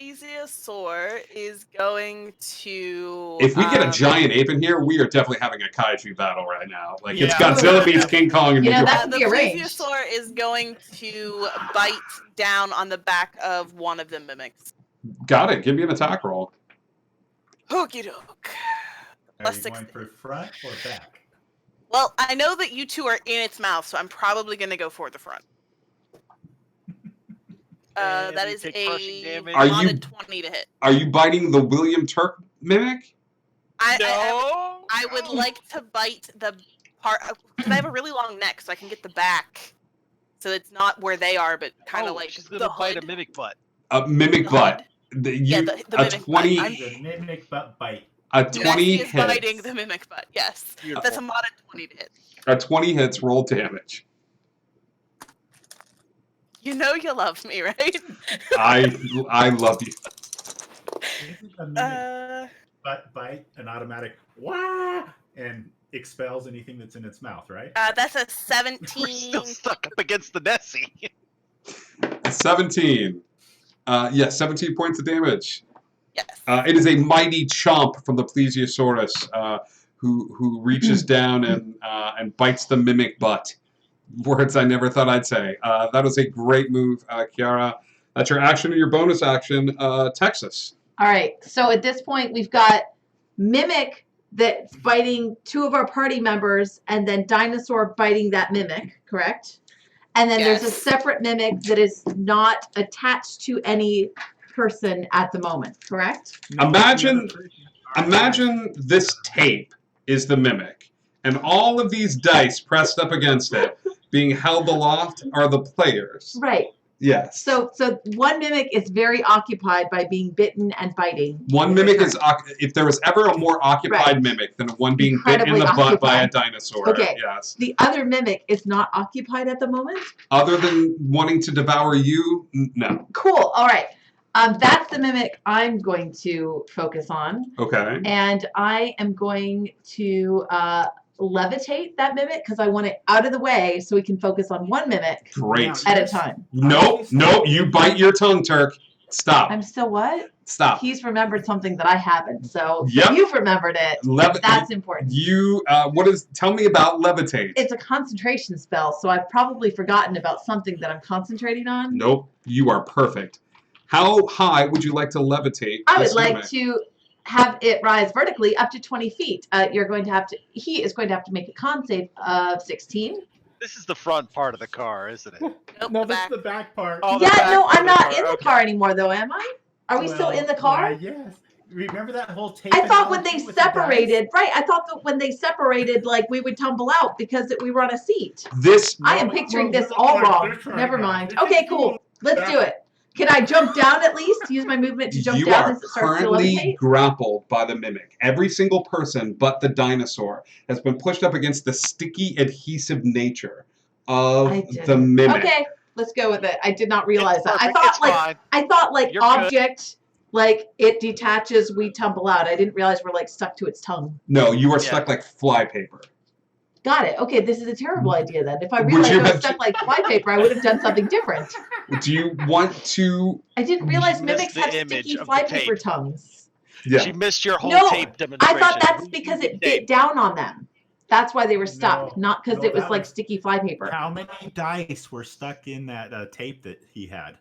plesiosaur is going to. If we get a giant ape in here, we are definitely having a kaiju battle right now. Like it's Yeah. Godzilla beats King Kong in New You know, York. that- The be arranged. plesiosaur is going to bite down on the back of one of the mimics. Got it. Give me an attack roll. Okie doke. Are Plus you 6. going for front or back? Well, I know that you two are in its mouth, so I'm probably going to go for the front. And That we is take crushing a damage. Are you- modded 20 to hit. Are you biting the William Turk mimic? I would like to bite the part because I have a really long neck, so I can get the back, so it's not where they are, but kind of like she's the gonna bite hood. a mimic butt. A mimic The butt. hood. The, Yeah, you, the a mimic butt. 20 I'm- The mimic butt bite. a Nessie 20 is biting hits. the mimic butt. Yes, Beautiful. that's a modded 20 to hit. A 20 hits. Roll damage. You know you love me, right? I love you. Isn't the mimic butt bite an automatic wah and expels anything that's in its mouth, right? That's a We're 17. still stuck up against the Nessie. 17. Yes, 17 points of damage. Yes. It is a mighty chomp from the Plesiosaurus, who reaches down and bites the mimic butt. Words I never thought I'd say. That was a great move, Kiara. That's your action and your bonus action, Texas. All right. So at this point, we've got Mimic that's biting two of our party members, and then Dinosaur biting that Mimic, correct? And then there's a Yes. separate Mimic that is not attached to any person at the moment, correct? Imagine this tape is the Mimic, and all of these dice pressed up against it, being held aloft, are the players. Right. Yes. So one Mimic is very occupied by being bitten and biting. One Mimic is, if there was ever a more occupied Right. Mimic than one being bit in Incredibly the butt by a occupied. dinosaur. Okay. Yes. The other Mimic is not occupied at the moment? Other than wanting to devour you, no. Cool. All right. That's the Mimic I'm going to focus on. Okay. And I am going to levitate that Mimic because I want it out of the way so we can focus on one Mimic Great. at a time. Nope. You bite your tongue, Turk. Stop. I'm still what? Stop. He's remembered something that I haven't, so Yep. you've remembered it. That's important. Tell me about levitate. It's a concentration spell, so I've probably forgotten about something that I'm concentrating on. Nope. You are perfect. How high would you like to levitate? I would this like Mimic? to have it rise vertically up to 20 feet. He is going to have to make a con save of 16. This is the front part of the car, isn't it? Nope, No, the this back. is the back part. Oh, the Yeah, back no, part I'm of the not car, in the okay. car anymore, though, am I? Are we still in the car? Yes. Remember that whole tape? I thought when they analogy with the dice? separated, right? I thought that when they separated, like we would tumble out because we were on a seat. This I am picturing this all wrong. Never mind. Okay, cool. Let's do it. Can I jump down at least? Use my movement to jump you down are as it starts to currently levitate? grappled by the Mimic. Every single person but the dinosaur has been pushed up against the sticky adhesive nature of I did. the Mimic. Okay, let's go with it. I did not realize It's that. perfect, I it's fine. thought like You're good. object, like it detaches, we tumble out. I didn't realize we're like stuck to its tongue. No, you are Yeah. stuck like flypaper. Got it. Okay, this is a terrible idea then. If I Would realized you I was have- stuck like flypaper, I would have done something different. Do you want to? I didn't realize You missed mimics the have image sticky of the flypaper tape. tongues. Yeah. She missed your whole No, tape I demonstration. thought that's because it bit down on them. That's why they were stuck, No, not because no, it was that like was- sticky flypaper. How many dice were stuck in that tape that he had?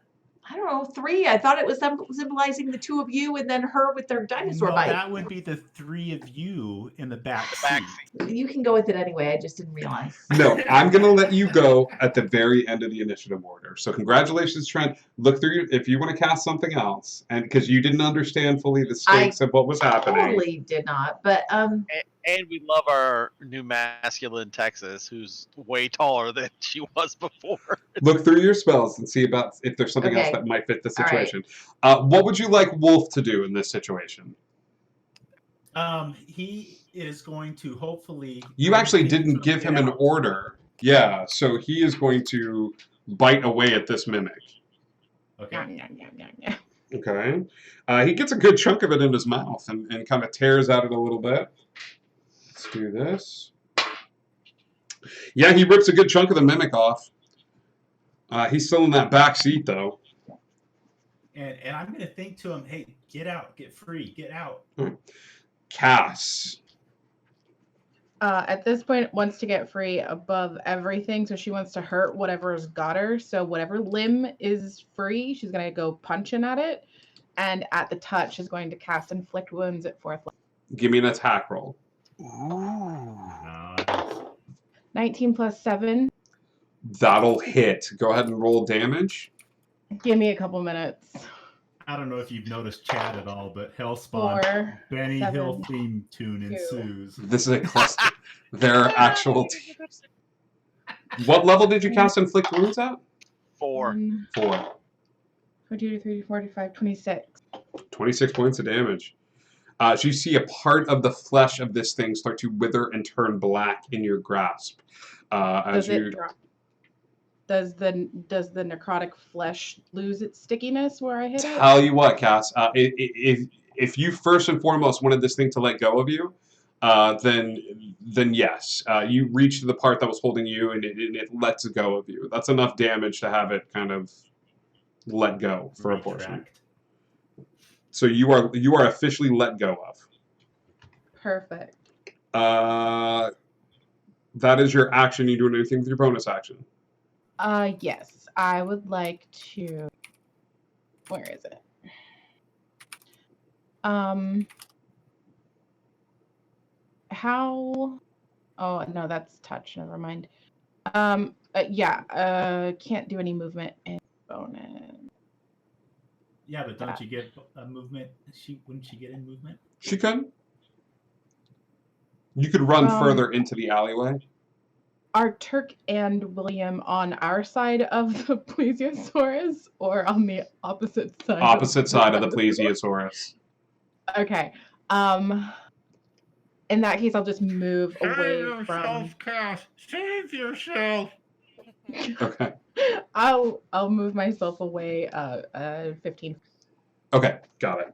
I don't know, 3. I thought it was symbolizing the 2 of you and then her with their dinosaur No, bite. that would be the 3 of you in the back Back seat. You can go with it anyway. I just didn't realize. No, I'm gonna let you go at the very end of the initiative order. So congratulations, Trent. Look through if you want to cast something else, and because you didn't understand fully the stakes of what was happening. Totally did not, but And we love our new masculine Texas, who's way taller than she was before. Look through your spells and see about if there's something else Okay. that might fit the All right. situation. What would you like Wolf to do in this situation? He is going to hopefully. You actually didn't give him an order. Yeah, so he is going to bite away at this mimic. Okay. Okay. He gets a good chunk of it in his mouth and kind of tears at it a little bit. Let's do this. Yeah, he rips a good chunk of the mimic off. He's still in that back seat, though. And I'm going to think to him, hey, get out, get free, get out. Cass. At this point, wants to get free above everything, so she wants to hurt whatever's got her. So whatever limb is free, she's gonna go punching at it, and at the touch is going to cast Inflict Wounds at 4th level. Give me an attack roll. 19 plus 7. That'll hit. Go ahead and roll damage. Give me a couple minutes. I don't know if you've noticed Chad at all, but Hellspawn, 4. Benny 7, Hill theme tune 2. ensues. This is a cluster. They're actual. What level did you cast Inflict Wounds at? 4. 1, 4. 22, 23, 45, 26. 26 points of damage. So you see a part of the flesh of this thing start to wither and turn black in your grasp. As Does it you drop? Does the necrotic flesh lose its stickiness where I hit it? tell you what, Cass, if you first and foremost wanted this thing to let go of you, then yes, you reach to the part that was holding you and it lets go of you. That's enough damage to have it kind of let go for a portion. Retract. So you are officially let go of. Perfect. That is your action. You doing anything with your bonus action? Yes, I would like to. Where is it? How? Oh no, that's touch. Never mind. Yeah. Can't do any movement in bonus. Yeah, but don't you get a movement? Wouldn't she get in movement? She could. You could run further into the alleyway. Are Turk and William on our side of the plesiosaurus or on the opposite side? Opposite side of the plesiosaurus. Okay. In that case, I'll just move away from. Cass. Save yourself. Okay. I'll move myself away. 15. Okay, got it.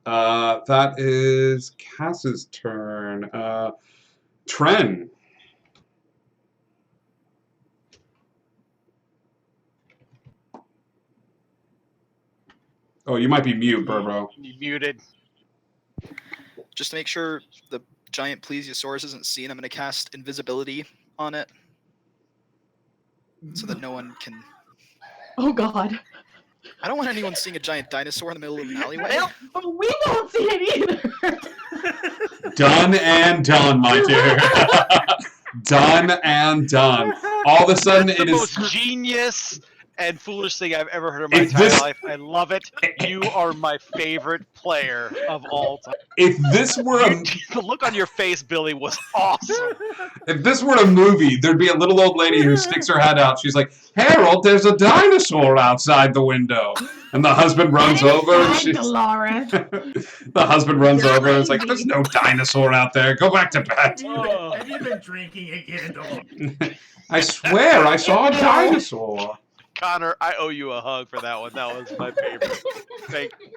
That is Cass's turn. Tren. Oh, you might be mute, Burbro. You muted. Just to make sure the giant plesiosaurus isn't seen, I'm going to cast invisibility on it so that no one can. Oh God. I don't want anyone seeing a giant dinosaur in the middle of an alleyway. We won't see it either. Done and done, my dear. Done and done. All of a sudden, That's the it is most genius and foolish thing I've ever heard in my If entire this- life. I love it. You are my favorite player of all time. If this were a The look on your face, Billy, was awesome. if this were a movie, there'd be a little old lady who sticks her head out. She's like, "Harold, there's a dinosaur outside the window," and the husband runs over. And she's, Dolores. the husband runs over and is like, "There's no dinosaur out there. Go back to bed." Have you been drinking again? I swear, I saw a dinosaur. Connor, I owe you a hug for that one. That was my favorite. Thank you.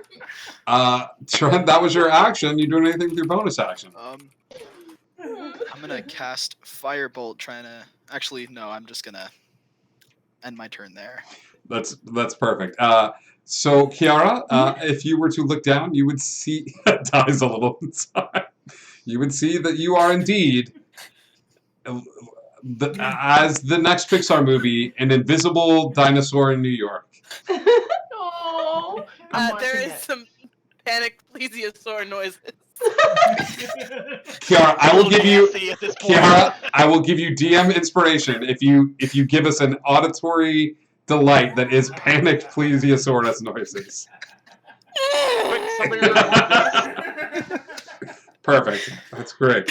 Trent, that was your action. You doing anything with your bonus action? I'm gonna cast Firebolt, trying to. Actually, no. I'm just gonna end my turn there. That's perfect. So Kiara, if you were to look down, you would see dies a little inside. You would see that you are indeed, as the next Pixar movie, an invisible dinosaur in New York. Oh. There is some panicked plesiosaur noises. Kiara, I will give you Nasty at this point. Kiara, I will give you DM inspiration if you give us an auditory delight that is panicked plesiosaurus noises. Quick, somebody record this. Perfect. That's great.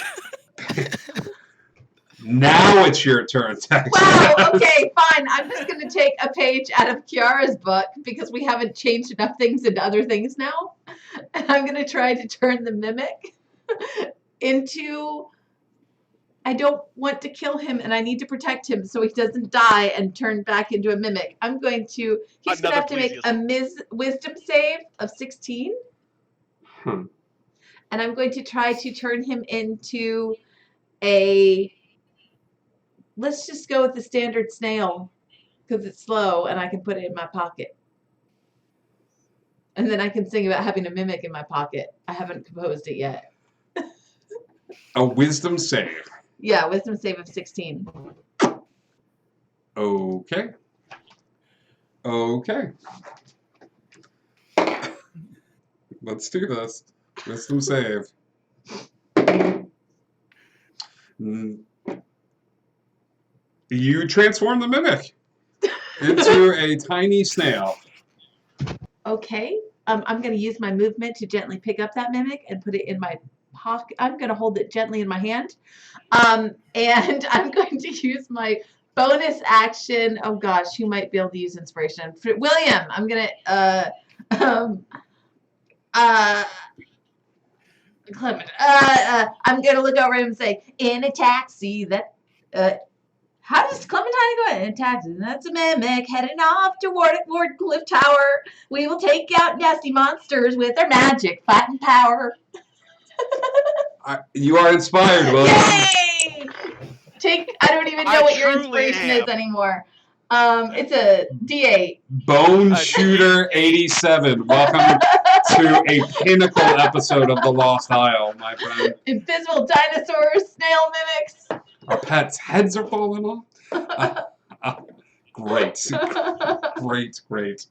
Now it's your turn, Tex. Wow, okay, fine. I'm just going to take a page out of Kiara's book because we haven't changed enough things into other things now. And I'm going to try to turn the mimic into... I don't want to kill him and I need to protect him so he doesn't die and turn back into a mimic. I'm going to... He's going to have to make a wisdom save of 16. Hmm. And I'm going to try to turn him into a... Let's just go with the standard snail because it's slow and I can put it in my pocket. And then I can sing about having a mimic in my pocket. I haven't composed it yet. A wisdom save. Yeah, wisdom save of 16. Okay. Okay. Let's do this. Wisdom save. You transform the mimic into a tiny snail. Okay. I'm going to use my movement to gently pick up that mimic and put it in my pocket. I'm going to hold it gently in my hand. And I'm going to use my bonus action. Oh gosh, who might be able to use inspiration? For William, I'm going to Clement. I'm going to look over him and say, in a taxi that how does Clementine go? In a taxi, that's a mimic heading off toward Cliff Tower. We will take out nasty monsters with our magic fighting power. You are inspired, William. Yay! I don't even know what your truly inspiration am. is anymore. It's a D8. Bone Shooter 87. Welcome to a pinnacle episode of The Lost Isle, my friend. Invisible dinosaurs, snail mimics. Our pets' heads are falling off. Great. Great.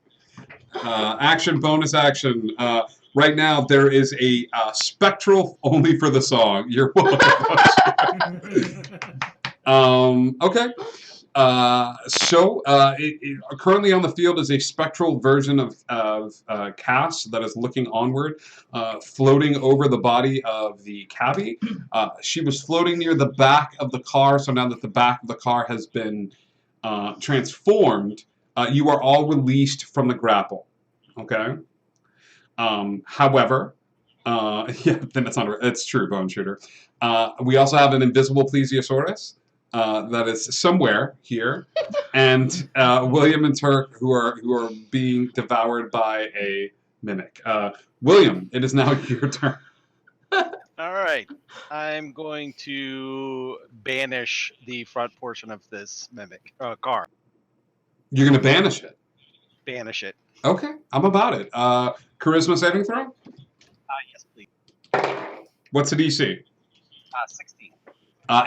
Action, bonus action. Right now, there is a spectral only for the song. You're welcome. Okay. Currently on the field is a spectral version of Cass that is looking onward, floating over the body of the cabbie. She was floating near the back of the car, so now that the back of the car has been transformed, you are all released from the grapple. Okay? However, then it's true, Bone Shooter. We also have an invisible plesiosaurus. That is somewhere here, and William and Turk who are being devoured by a mimic. William, it is now your turn. All right. I'm going to banish the front portion of this mimic car. You're going to banish it. Banish it. Okay, I'm about it. Charisma saving throw? Yes, please. What's the DC? 16.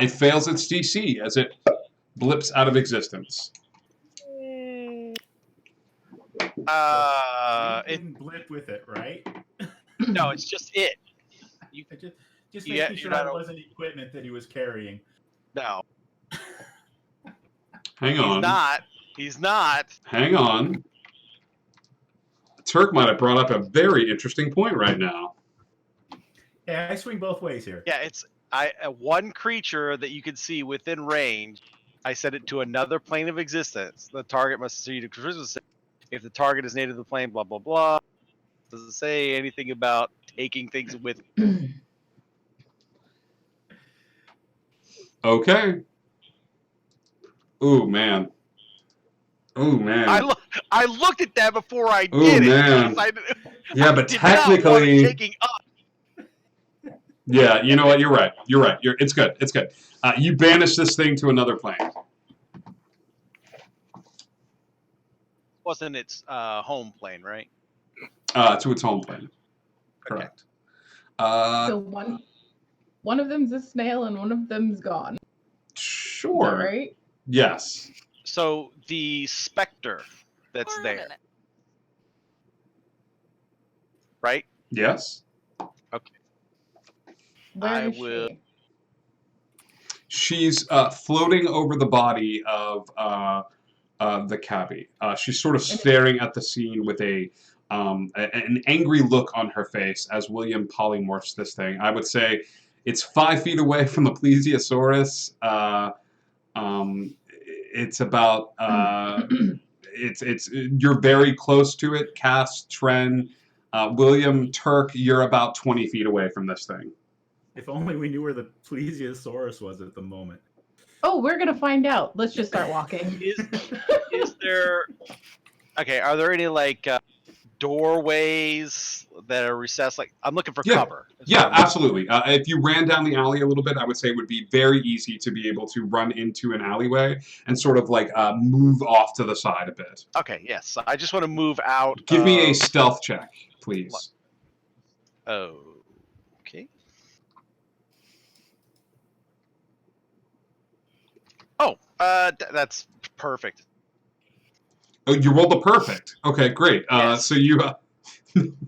It fails its DC as it blips out of existence. You It didn't blip with it, right? no, it's just it. Just Yeah, making sure you're that not- wasn't equipment that he was carrying. No, Hang on. He's not. Hang on. Turk might have brought up a very interesting point right now. Yeah, I swing both ways here. Yeah, it's one creature that you can see within range. I set it to another plane of existence. The target must succeed a charisma save. If the target is native to the plane, blah blah blah. Doesn't say anything about taking things with. Okay. Ooh, man. Ooh, man. I looked at that before I Ooh, did it. man. because Yeah, I but did not want it technically... taking up. Yeah, you know what? You're right. It's good. It's good. You banish this thing to another plane. Wasn't its home plane, right? To its home plane. Correct. So one of them's a snail and one of them's gone. Is that Sure. right? Yes. So the specter that's For a there, minute. Yes. Where I is will- she? She's floating over the body of the cabbie. She's sort of staring at the scene with an angry look on her face as William polymorphs this thing. I would say it's 5 feet away from the plesiosaurus. It's about you're very close to it. Cass, Tren, William, Turk, you're about 20 feet away from this thing. If only we knew where the plesiosaurus was at the moment. Oh, we're gonna find out. Let's just start walking. is there? Okay, are there any like doorways that are recessed? Like I'm looking for Yeah. cover. Yeah, absolutely. If you ran down the alley a little bit, I would say it would be very easy to be able to run into an alleyway and sort of like move off to the side a bit. Okay, yes. I just want to move out. Give me a of- stealth check, please. Okay. Oh, that's perfect. Oh, you rolled a perfect. Okay, great. Yes. So you,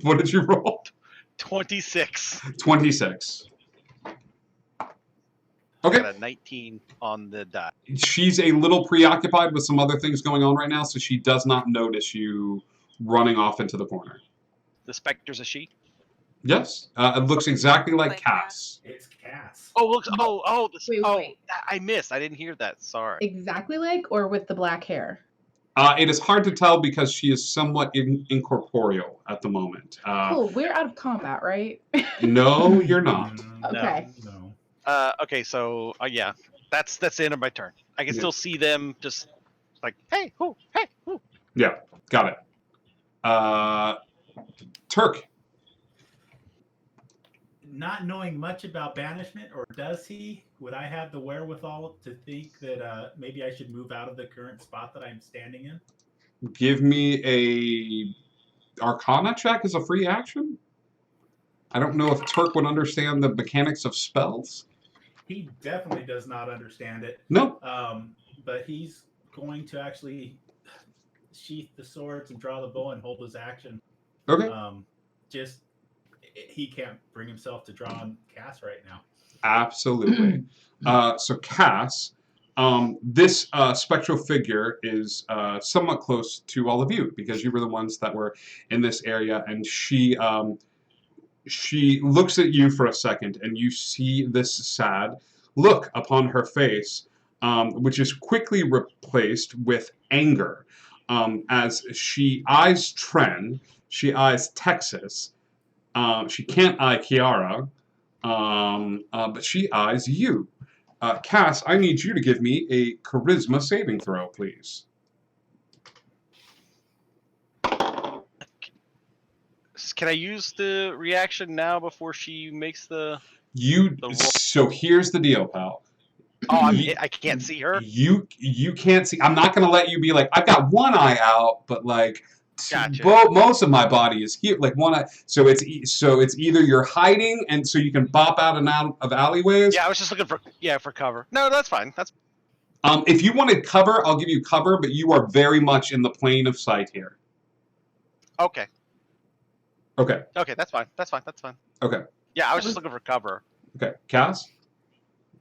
what did you roll? 26. 26. I Okay. got a 19 on the die. She's a little preoccupied with some other things going on right now, so she does not notice you running off into the corner. The specter's a she. Yes, it looks exactly like Like Cass. It's Cass. Oh, looks. Oh, this. Wait, oh, wait. I missed. I didn't hear that. Sorry. Exactly like, or with the black hair? It is hard to tell because she is somewhat incorporeal at the moment. Cool. We're out of combat, right? No, you're not. Okay. No. Okay, so yeah, that's the end of my turn. I can Yeah. still see them just like, hey, who, hey, who. Yeah, got it. Turk. not knowing much about banishment, or does he? Would I have the wherewithal to think that maybe I should move out of the current spot that I'm standing in? Give me a Arcana check as a free action. I don't know if Turk would understand the mechanics of spells. He definitely does not understand it. No. But he's going to actually sheath the swords and draw the bow and hold his action. Okay. He can't bring himself to draw and cast right now. Absolutely. So Cass, this spectral figure is somewhat close to all of you because you were the ones that were in this area, and she looks at you for a second, and you see this sad look upon her face, which is quickly replaced with anger, as she eyes Tren, she eyes Texas. She can't eye Kiara, but she eyes you. Cass, I need you to give me a charisma saving throw, please. Can I use the reaction now before she makes the roll? So here's the deal, pal. Oh, I can't see her. You can't see. I'm not gonna let you be like, I've got one eye out, but like Gotcha. most of my body is here. Like one eye. So it's either you're hiding and so you can bop out and out of alleyways. Yeah, I was just looking for cover. No, that's fine. That's if you wanted cover, I'll give you cover, but you are very much in the plane of sight here. okay. Okay. Okay, that's fine. That's fine. Okay. Yeah, I was just looking for cover. Okay. Cass?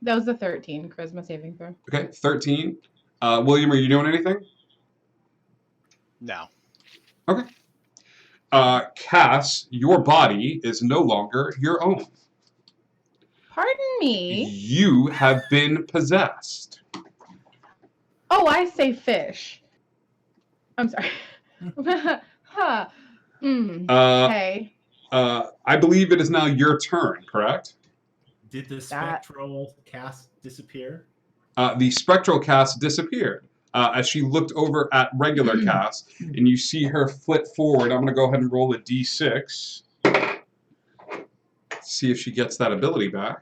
That was a 13 charisma saving throw. Okay. 13. William, are you doing anything? No. Okay. Cass, your body is no longer your own. Pardon me. You have been possessed. Oh, I say fish. I'm sorry. Huh. Okay. I believe it is now your turn, correct? Did the spectral cast disappear? The spectral cast disappeared. As she looked over at regular Cass, and you see her flit forward. I'm going to go ahead and roll a d6. See if she gets that ability back.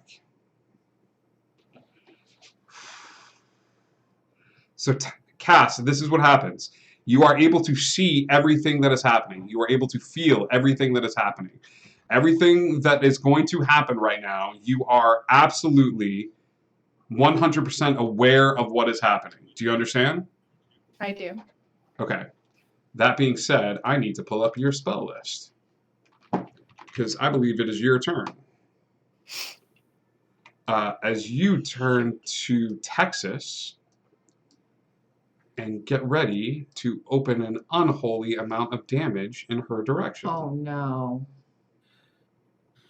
So, Cass, this is what happens. You are able to see everything that is happening. You are able to feel everything that is happening. Everything that is going to happen right now, you are absolutely 100% aware of what is happening. Do you understand? I do. Okay. That being said, I need to pull up your spell list because I believe it is your turn. As you turn to Texas and get ready to open an unholy amount of damage in her direction. Oh no.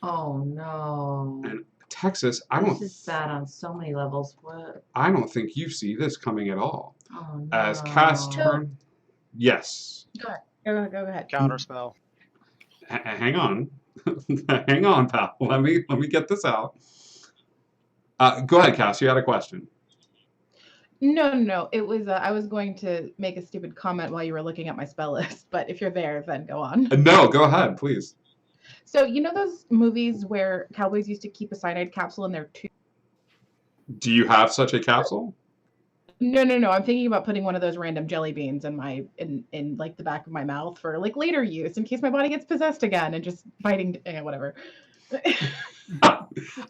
Oh no. And Texas, This is bad on so many levels. What? I don't think you see this coming at all. Oh no. As Cass turn, yes. Go ahead. Counterspell. Hang on, hang on, pal. Let me get this out. Go ahead, Cass. You had a question. No. It was I was going to make a stupid comment while you were looking at my spell list, but if you're there, then go on. No, go ahead, please. So you know those movies where cowboys used to keep a cyanide capsule in their tooth? Do you have such a capsule? No. I'm thinking about putting one of those random jelly beans in my in like the back of my mouth for like later use in case my body gets possessed again and just biting whatever.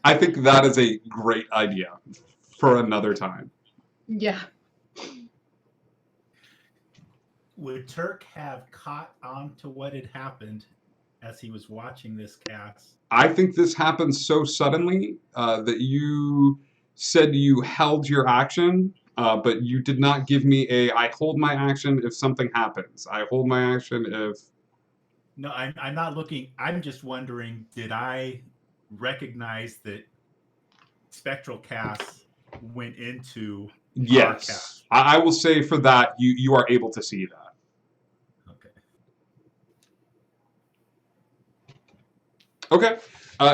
I think that is a great idea for another time. Yeah. Would Turk have caught on to what had happened as he was watching this cast? I think this happened so suddenly that you said you held your action, but you did not give me I hold my action if something happens. I hold my action if... No, I'm not looking. I'm just wondering, did I recognize that spectral cast went into our Yes. cast? I will say for that, you are able to see that. Okay.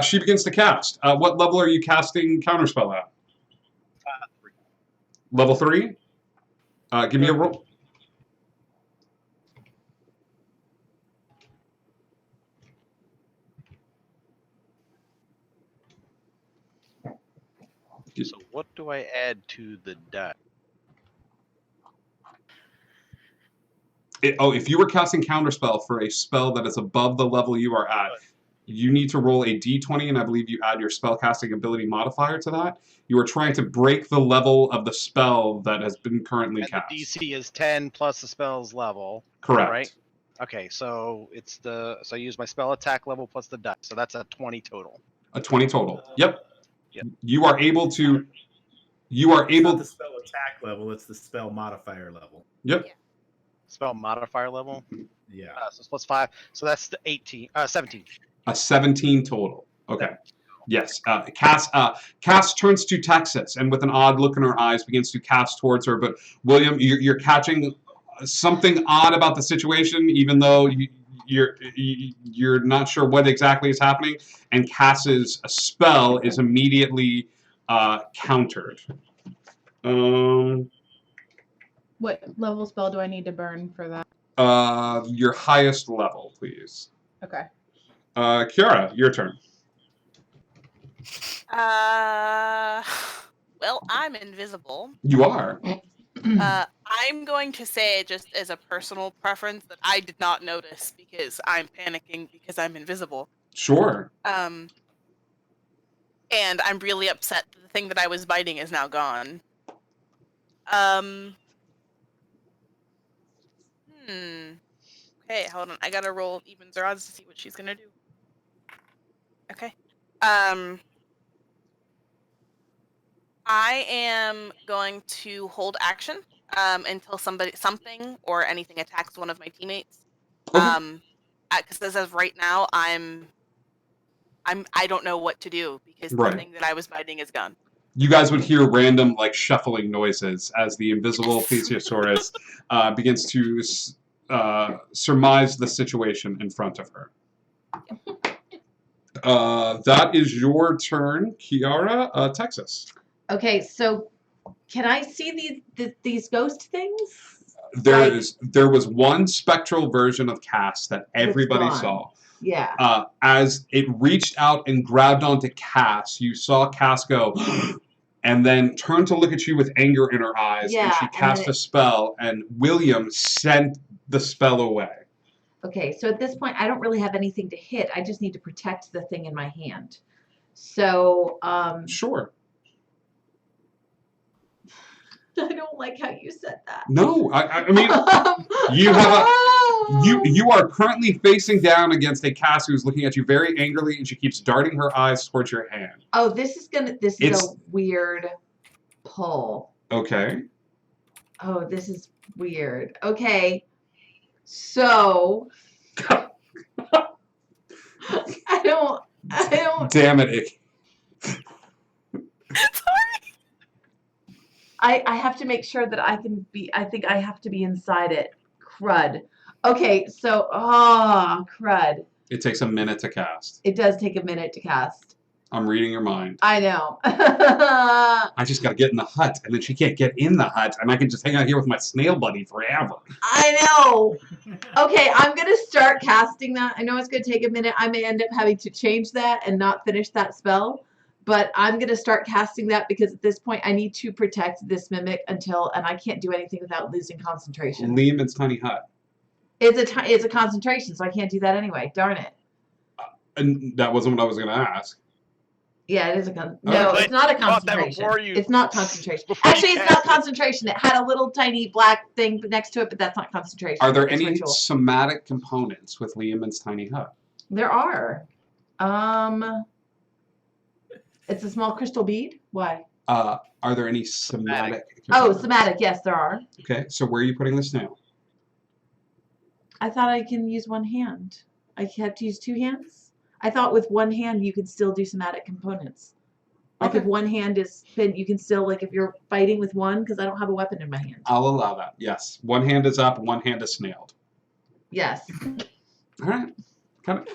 She begins to cast. What level are you casting Counterspell at? 3. Level 3? Give me a roll. So what do I add to the die? If you were casting Counterspell for a spell that is above the level you are at, you need to roll a d20, and I believe you add your spellcasting ability modifier to that. You are trying to break the level of the spell that has been currently And cast. the DC is 10 plus the spell's level. Correct. Right? Okay, so I use my spell attack level plus the die. So that's a 20 total. A 20 total. Yep. Yep. You are able to. It's not the spell attack level, it's the spell modifier level. Yep. Spell modifier level. Yeah. So it's plus 5. So that's the 17. A 17 total. Okay. Yes. Cass turns to Texas and with an odd look in her eyes begins to cast towards her. But William, you're catching something odd about the situation, even though you're not sure what exactly is happening. And Cass's spell is immediately countered. What level spell do I need to burn for that? Your highest level, please. Okay. Kiara, your turn. Well, I'm invisible. You are. I'm going to say, just as a personal preference, that I did not notice because I'm panicking because I'm invisible. Sure. And I'm really upset that the thing that I was biting is now gone. Okay, hold on. I gotta roll evens or odds to see what she's gonna do. Okay. I am going to hold action until something or anything attacks one of my teammates. Okay. Because as of right now, I don't know what to do because Right. the thing that I was biting is gone. You guys would hear random shuffling noises as the invisible Plesiosaurus begins to surmise the situation in front of her. That is your turn, Kiara. Texas. Okay, so can I see these ghost things? There was one spectral version of Cass that everybody gone. saw. Yeah. As it reached out and grabbed onto Cass, you saw Cass go, and then turn to look at you with anger in her eyes, Yeah, and she and cast then a spell, and William sent the spell away. Okay, so at this point, I don't really have anything to hit. I just need to protect the thing in my hand. So, Sure. I don't like how you said that. No, I mean, you have you are currently facing down against a Cass who's looking at you very angrily, and she keeps darting her eyes towards your hand. Oh, this is a weird pull. Okay. Oh, this is weird. Okay, so I don't. Damn it! I have to make sure that I can be. I think I have to be inside it. Crud. Okay, so crud. It takes a minute to cast. It does take a minute to cast. I'm reading your mind. I know. I just gotta get in the hut, and then she can't get in the hut, and I can just hang out here with my snail buddy forever. I know. Okay, I'm gonna start casting that. I know it's gonna take a minute. I may end up having to change that and not finish that spell, but I'm gonna start casting that because at this point I need to protect this mimic and I can't do anything without losing concentration. Lehman's tiny hut. It's a concentration, so I can't do that anyway. Darn it. And that wasn't what I was gonna ask. Yeah, it is no, it's not a concentration. It's not concentration. Actually, it's not concentration. It had a little tiny black thing next to it, but that's not concentration. Are there It's any ritual. somatic components with Lehman's tiny hut? There are. It's a small crystal bead. Why? Are there any somatic? Oh, somatic. Yes, there are. Okay, so where are you putting the snail? I thought I can use one hand. I have to use two hands? I thought with one hand you could still do somatic components. Like if one hand is spin, you can still, like if you're fighting with one, because I don't have a weapon in my hand. I'll allow that. Yes, one hand is up, one hand is snailed. Yes. All right. Kind of.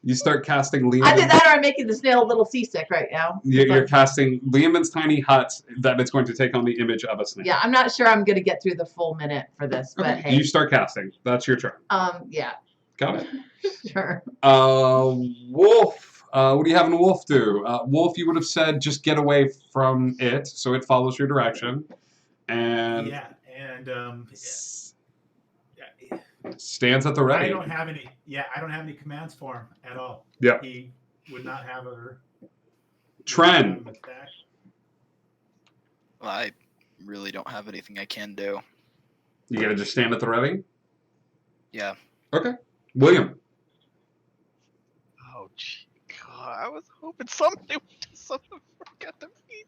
You start casting Lehman. Either that or I'm making the snail a little seasick right now. You're casting Lehman's tiny hut that it's going to take on the image of a snail. Yeah, I'm not sure I'm going to get through the full minute for this, but Okay. hey. You start casting. That's your turn. Yeah. Got it. Sure. Wolf. What are you having Wolf do? Wolf, you would have said just get away from it, so it follows your direction, and Yeah, and stands at the I ready. don't have any. Yeah, I don't have any commands for him at all. Yeah. He would not have a Tren. attack. Well, I really don't have anything I can do. You gotta just stand at the ready. Yeah. Okay, William. Oh, gee, God, I was hoping something would do something forgot to be.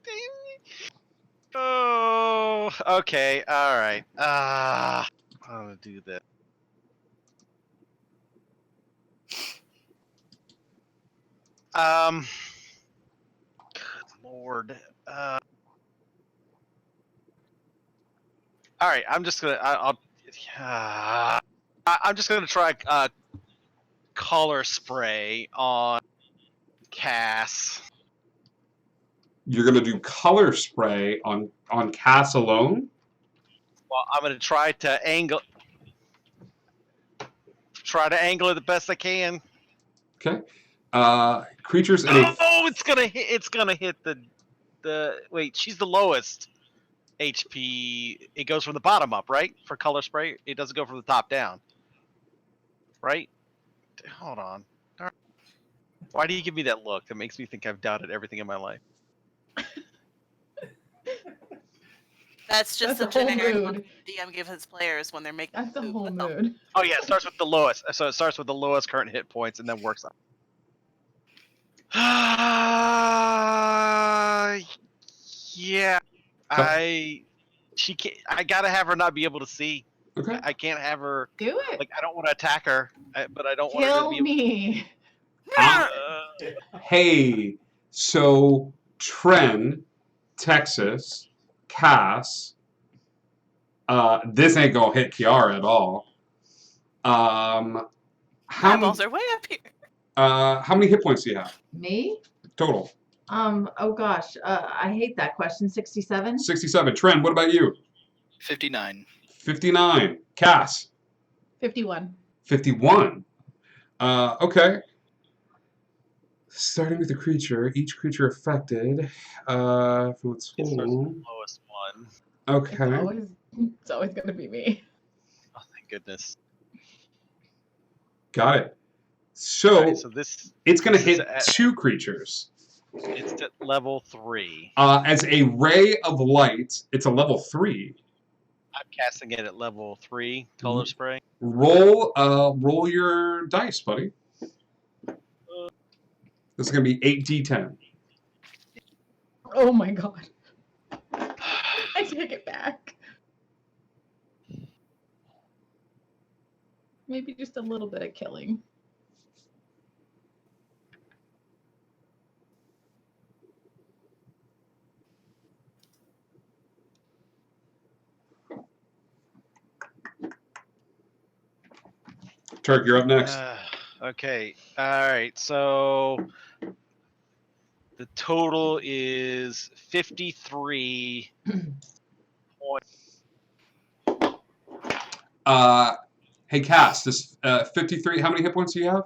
Oh, okay, all right. I'm gonna do this. Good Lord. All right, I'm just gonna. I'm just gonna try color spray on Cass. You're gonna do color spray on Cass alone. Well, I'm gonna try to angle it the best I can. Okay. Creatures in a Oh, it's gonna hit the. Wait, she's the lowest HP. It goes from the bottom up, right? For color spray, it doesn't go from the top down, right? Hold on. Why do you give me that look? That makes me think I've doubted everything in my life. That's just That's the the whole generic mood. look DM gives its players when they're making. That's the a move. whole That's all. mood. Oh yeah, it starts with the lowest. So it starts with the lowest current hit points and then works up. Yeah, I gotta have her not be able to see. Okay. I can't have her. Do it. Like I don't want to attack her, but I don't want her Kill to be. me. Hey, so Tren, Texas, Cass. This ain't gonna hit Kiara at all. How Eyeballs are way up here. how many hit points do you have Me? total? Oh gosh, I hate that question. 67. 67. Tren, what about you? 59. 59. Cass. 51. 51. Okay. Starting with the creature, each creature affected from its It starts with the total. lowest one. Okay. It's always gonna be me. Oh, thank goodness. Got it. So, Alright, so it's going to this is hit at- 2 creatures. it's at level 3. As a ray of light, it's a level 3. I'm casting it at level 3. Color spray. Roll your dice, buddy. This is going to be 8d10. Oh my god. I take it back. Maybe just a little bit of killing. Turk, you're up next. Okay. Alright, so the total is 53 points. Hey, Cass, this 53, how many hit points do you have?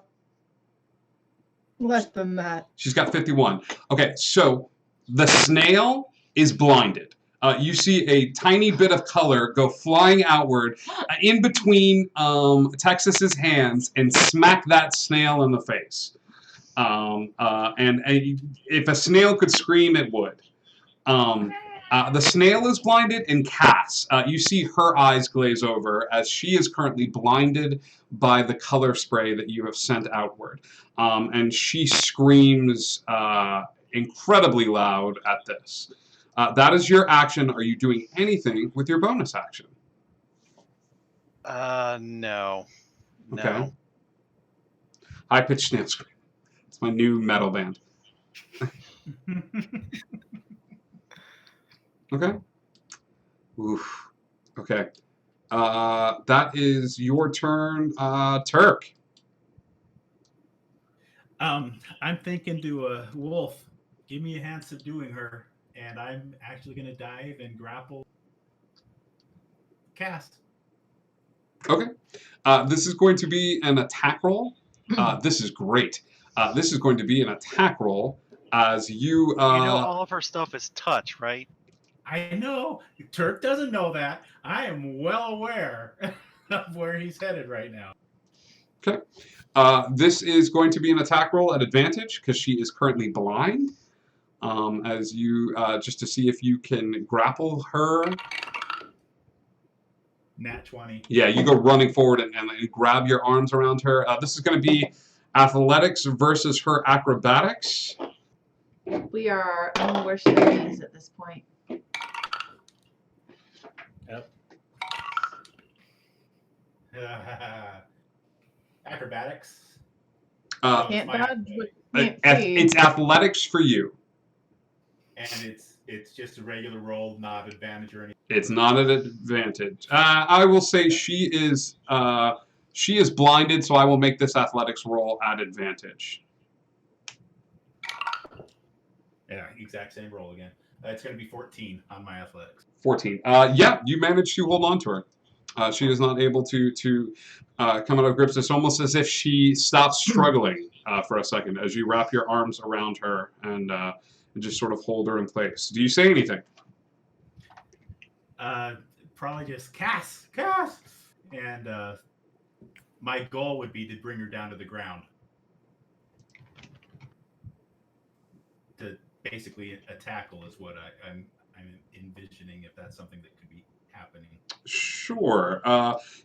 Less than that. She's got 51. Okay, so the snail is blinded. You see a tiny bit of color go flying outward in between Texas's hands and smack that snail in the face. And if a snail could scream, it would. The snail is blinded, and Cass, you see her eyes glaze over as she is currently blinded by the color spray that you have sent outward. And she screams incredibly loud at this. That is your action. Are you doing anything with your bonus action? No. Okay. High-pitched snail scream. It's my new metal band. Okay. Oof. Okay. That is your turn, Turk. I'm thinking to Wolf, give me a hand subduing her, and I'm actually going to dive and grapple Cast. Okay. This is going to be an attack roll. This is great. This is going to be an attack roll as you. You know, all of her stuff is touch, right? I know. Turk doesn't know that. I am well aware of where he's headed right now. Okay. This is going to be an attack roll at advantage because she is currently blind. As you just to see if you can grapple her. Nat 20. Yeah, you go running forward and grab your arms around her. This is going to be athletics versus her acrobatics. We are. Oh, where should I use at this point? Yep. Acrobatics. Can't dodge, but can't see. It's athletics for you. And it's just a regular roll, not advantage or anything. It's not an advantage. I will say she is blinded, so I will make this athletics roll at advantage. Yeah, exact same roll again. It's going to be 14 on my athletics. 14. Yeah, you manage to hold on to her. She is not able to come out of grips. It's almost as if she stops struggling for a second as you wrap your arms around her and just sort of hold her in place. Do you say anything? Probably just Cass, and my goal would be to bring her down to the ground, to basically a tackle is what I'm envisioning, if that's something that could be happening. Sure.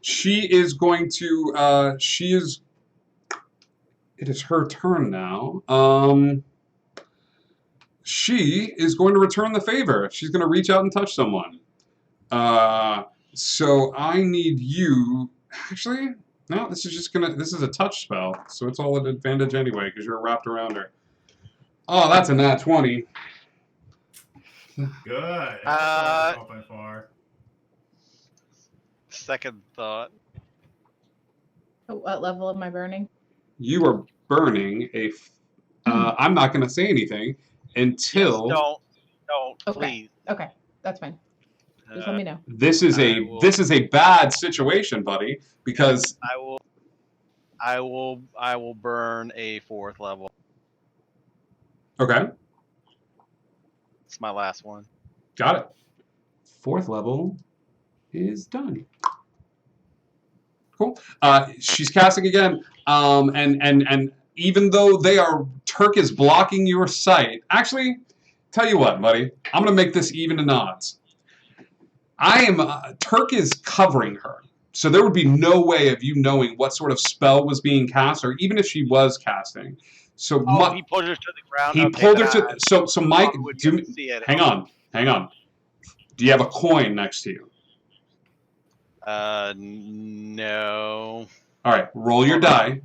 She is going to. It is her turn now. She is going to return the favor. She's going to reach out and touch someone. So I need you. Actually, no. This is a touch spell, so it's all at advantage anyway because you're wrapped around her. Oh, that's a nat 20. Good. That's what I was hoping for. Second thought. What level am I burning? You are burning a. I'm not going to say anything until. Yes, don't, Okay. please. Okay, that's fine. Just let me know. This is a bad situation, buddy, because I will burn a 4th level. Okay. It's my last one. Got it. 4th level is done. Cool. She's casting again, and even though Turk is blocking your sight. Actually, tell you what, buddy, I'm gonna make this even in odds. Turk is covering her, so there would be no way of you knowing what sort of spell was being cast, or even if she was casting. So he pulled her to the ground. He pulled her to. So Mike, hang on. Do you have a coin next to you? No. All right, roll your die.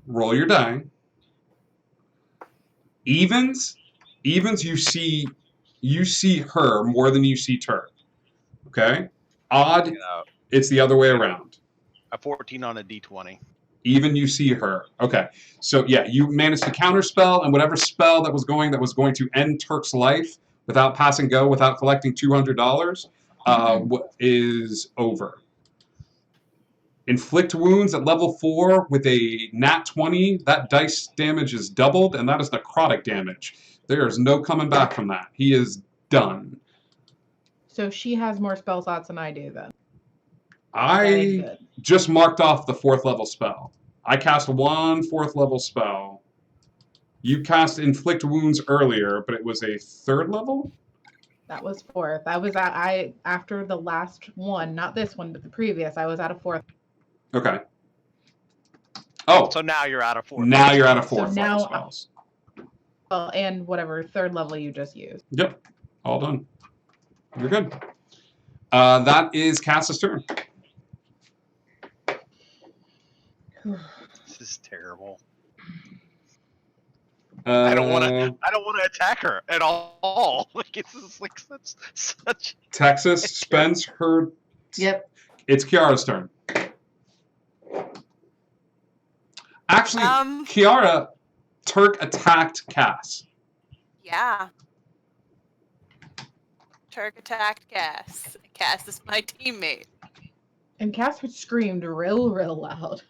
Roll your die. Evens, you see her more than you see Turk. Okay? Odd, it's the other way around. A 14 on a d20. Even you see her. Okay. So yeah, you managed to counterspell, and whatever spell that was going to end Turk's life without passing go, without collecting $200, is over. Inflict wounds at level 4 with a nat 20. That dice damage is doubled, and that is necrotic damage. There is no coming back from that. He is done. So she has more spell slots than I do then. I just marked off the 4th level spell. I cast one 4th level spell. You cast inflict wounds earlier, but it was a 3rd level? That was 4th. I was after the last one, not this one, but the previous. I was at a 4th. Okay. Oh. So now you're out of 4th. Now you're out of 4th So level now, spells. well, and whatever 3rd level you just used. Yep. All done. You're good. That is Cass's turn. This is terrible. I don't want to attack her at all. Like it's just like such. Texas spends her. Yep. It's Kiara's turn. Actually, Kiara, Turk attacked Cass. Yeah. Turk attacked Cass. Cass is my teammate. And Cass screamed real loud.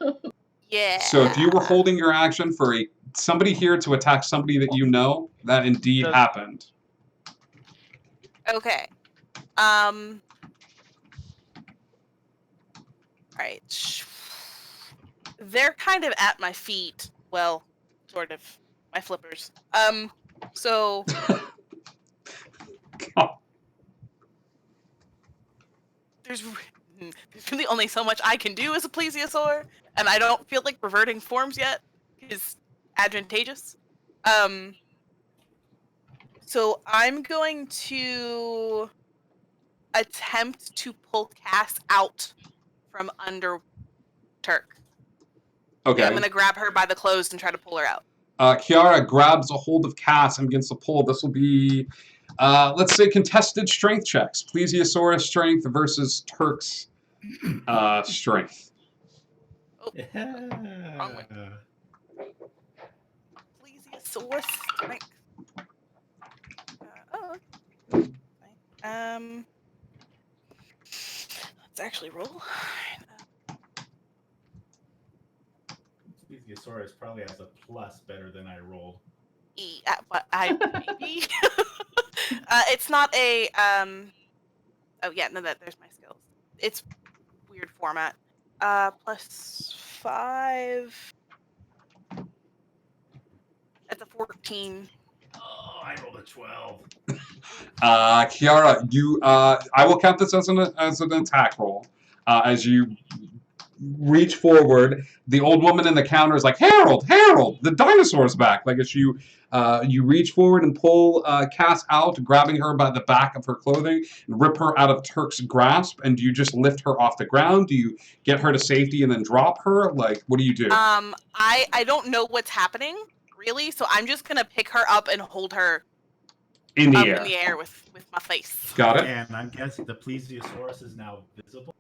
Yeah. So if you were holding your action for somebody here to attack somebody that you know, that indeed happened. Okay. Alright. They're kind of at my feet. Well, sort of. My flippers. So there's really only so much I can do as a plesiosaur, and I don't feel like reverting forms yet is advantageous. So I'm going to attempt to pull Cass out from under Turk. Okay. Yeah, I'm gonna grab her by the clothes and try to pull her out. Kiara grabs a hold of Cass and begins to pull. This will be, let's say, contested strength checks. Plesiosaurus strength versus Turk's strength. Oh, wrong way. Plesiosaurus strength. Let's actually roll. Plesiosaurus probably has a plus better than I rolled. But maybe. It's not a oh yeah, no, there's my skills. It's weird format. +5. That's a 14. Oh, I rolled a 12. Kiara, you, I will count this as an attack roll. As you reach forward, the old woman in the counter is like, Harold, the dinosaur's back. Like as you reach forward and pull Cass out, grabbing her by the back of her clothing and rip her out of Turk's grasp. And do you just lift her off the ground? Do you get her to safety and then drop her? Like, what do you do? I don't know what's happening really, so I'm just gonna pick her up and hold her in the air with my face. Got it. And I'm guessing the Plesiosaurus is now visible.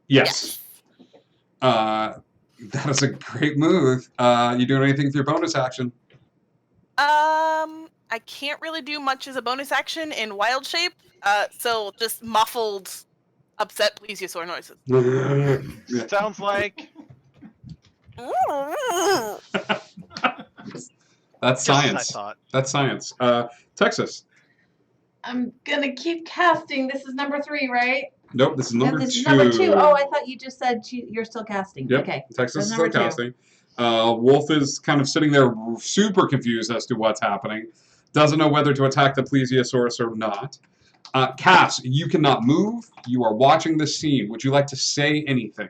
Yes. That is a great move. You doing anything with your bonus action? I can't really do much as a bonus action in wild shape. So just muffled, upset plesiosaur noises. Sounds like. That's science. I thought. That's science. Texas. I'm gonna keep casting. This is number 3, right? Nope, this is number 2. This is number 2. Oh, I thought you just said you're still casting. Yep. Okay. Texas is number still 2. casting. Wolf is kind of sitting there super confused as to what's happening. Doesn't know whether to attack the Plesiosaurus or not. Cass, you cannot move. You are watching this scene. Would you like to say anything?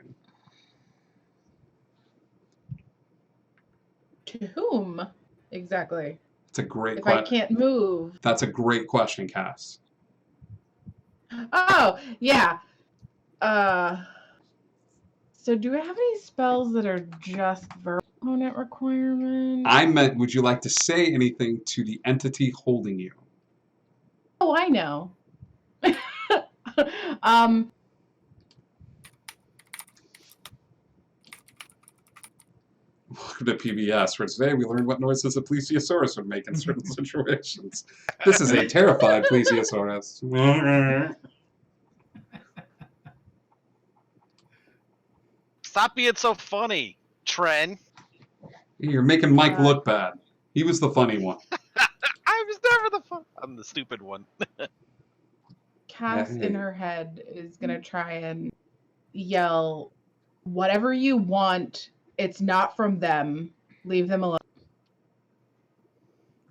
To whom exactly? It's a great If question. I can't move. That's a great question, Cass. Oh, yeah. So do I have any spells that are just verbal opponent requirements? I meant, would you like to say anything to the entity holding you? Oh, I know. Welcome to PBS, where today we learned what noises a Plesiosaurus would make in certain situations. This is a terrified Plesiosaurus. Stop being so funny, Tren. You're making Mike look bad. He was the funny one. I was never the fun. I'm the stupid one. Cass in her head is gonna try and yell, "Whatever you want, it's not from them. Leave them alone."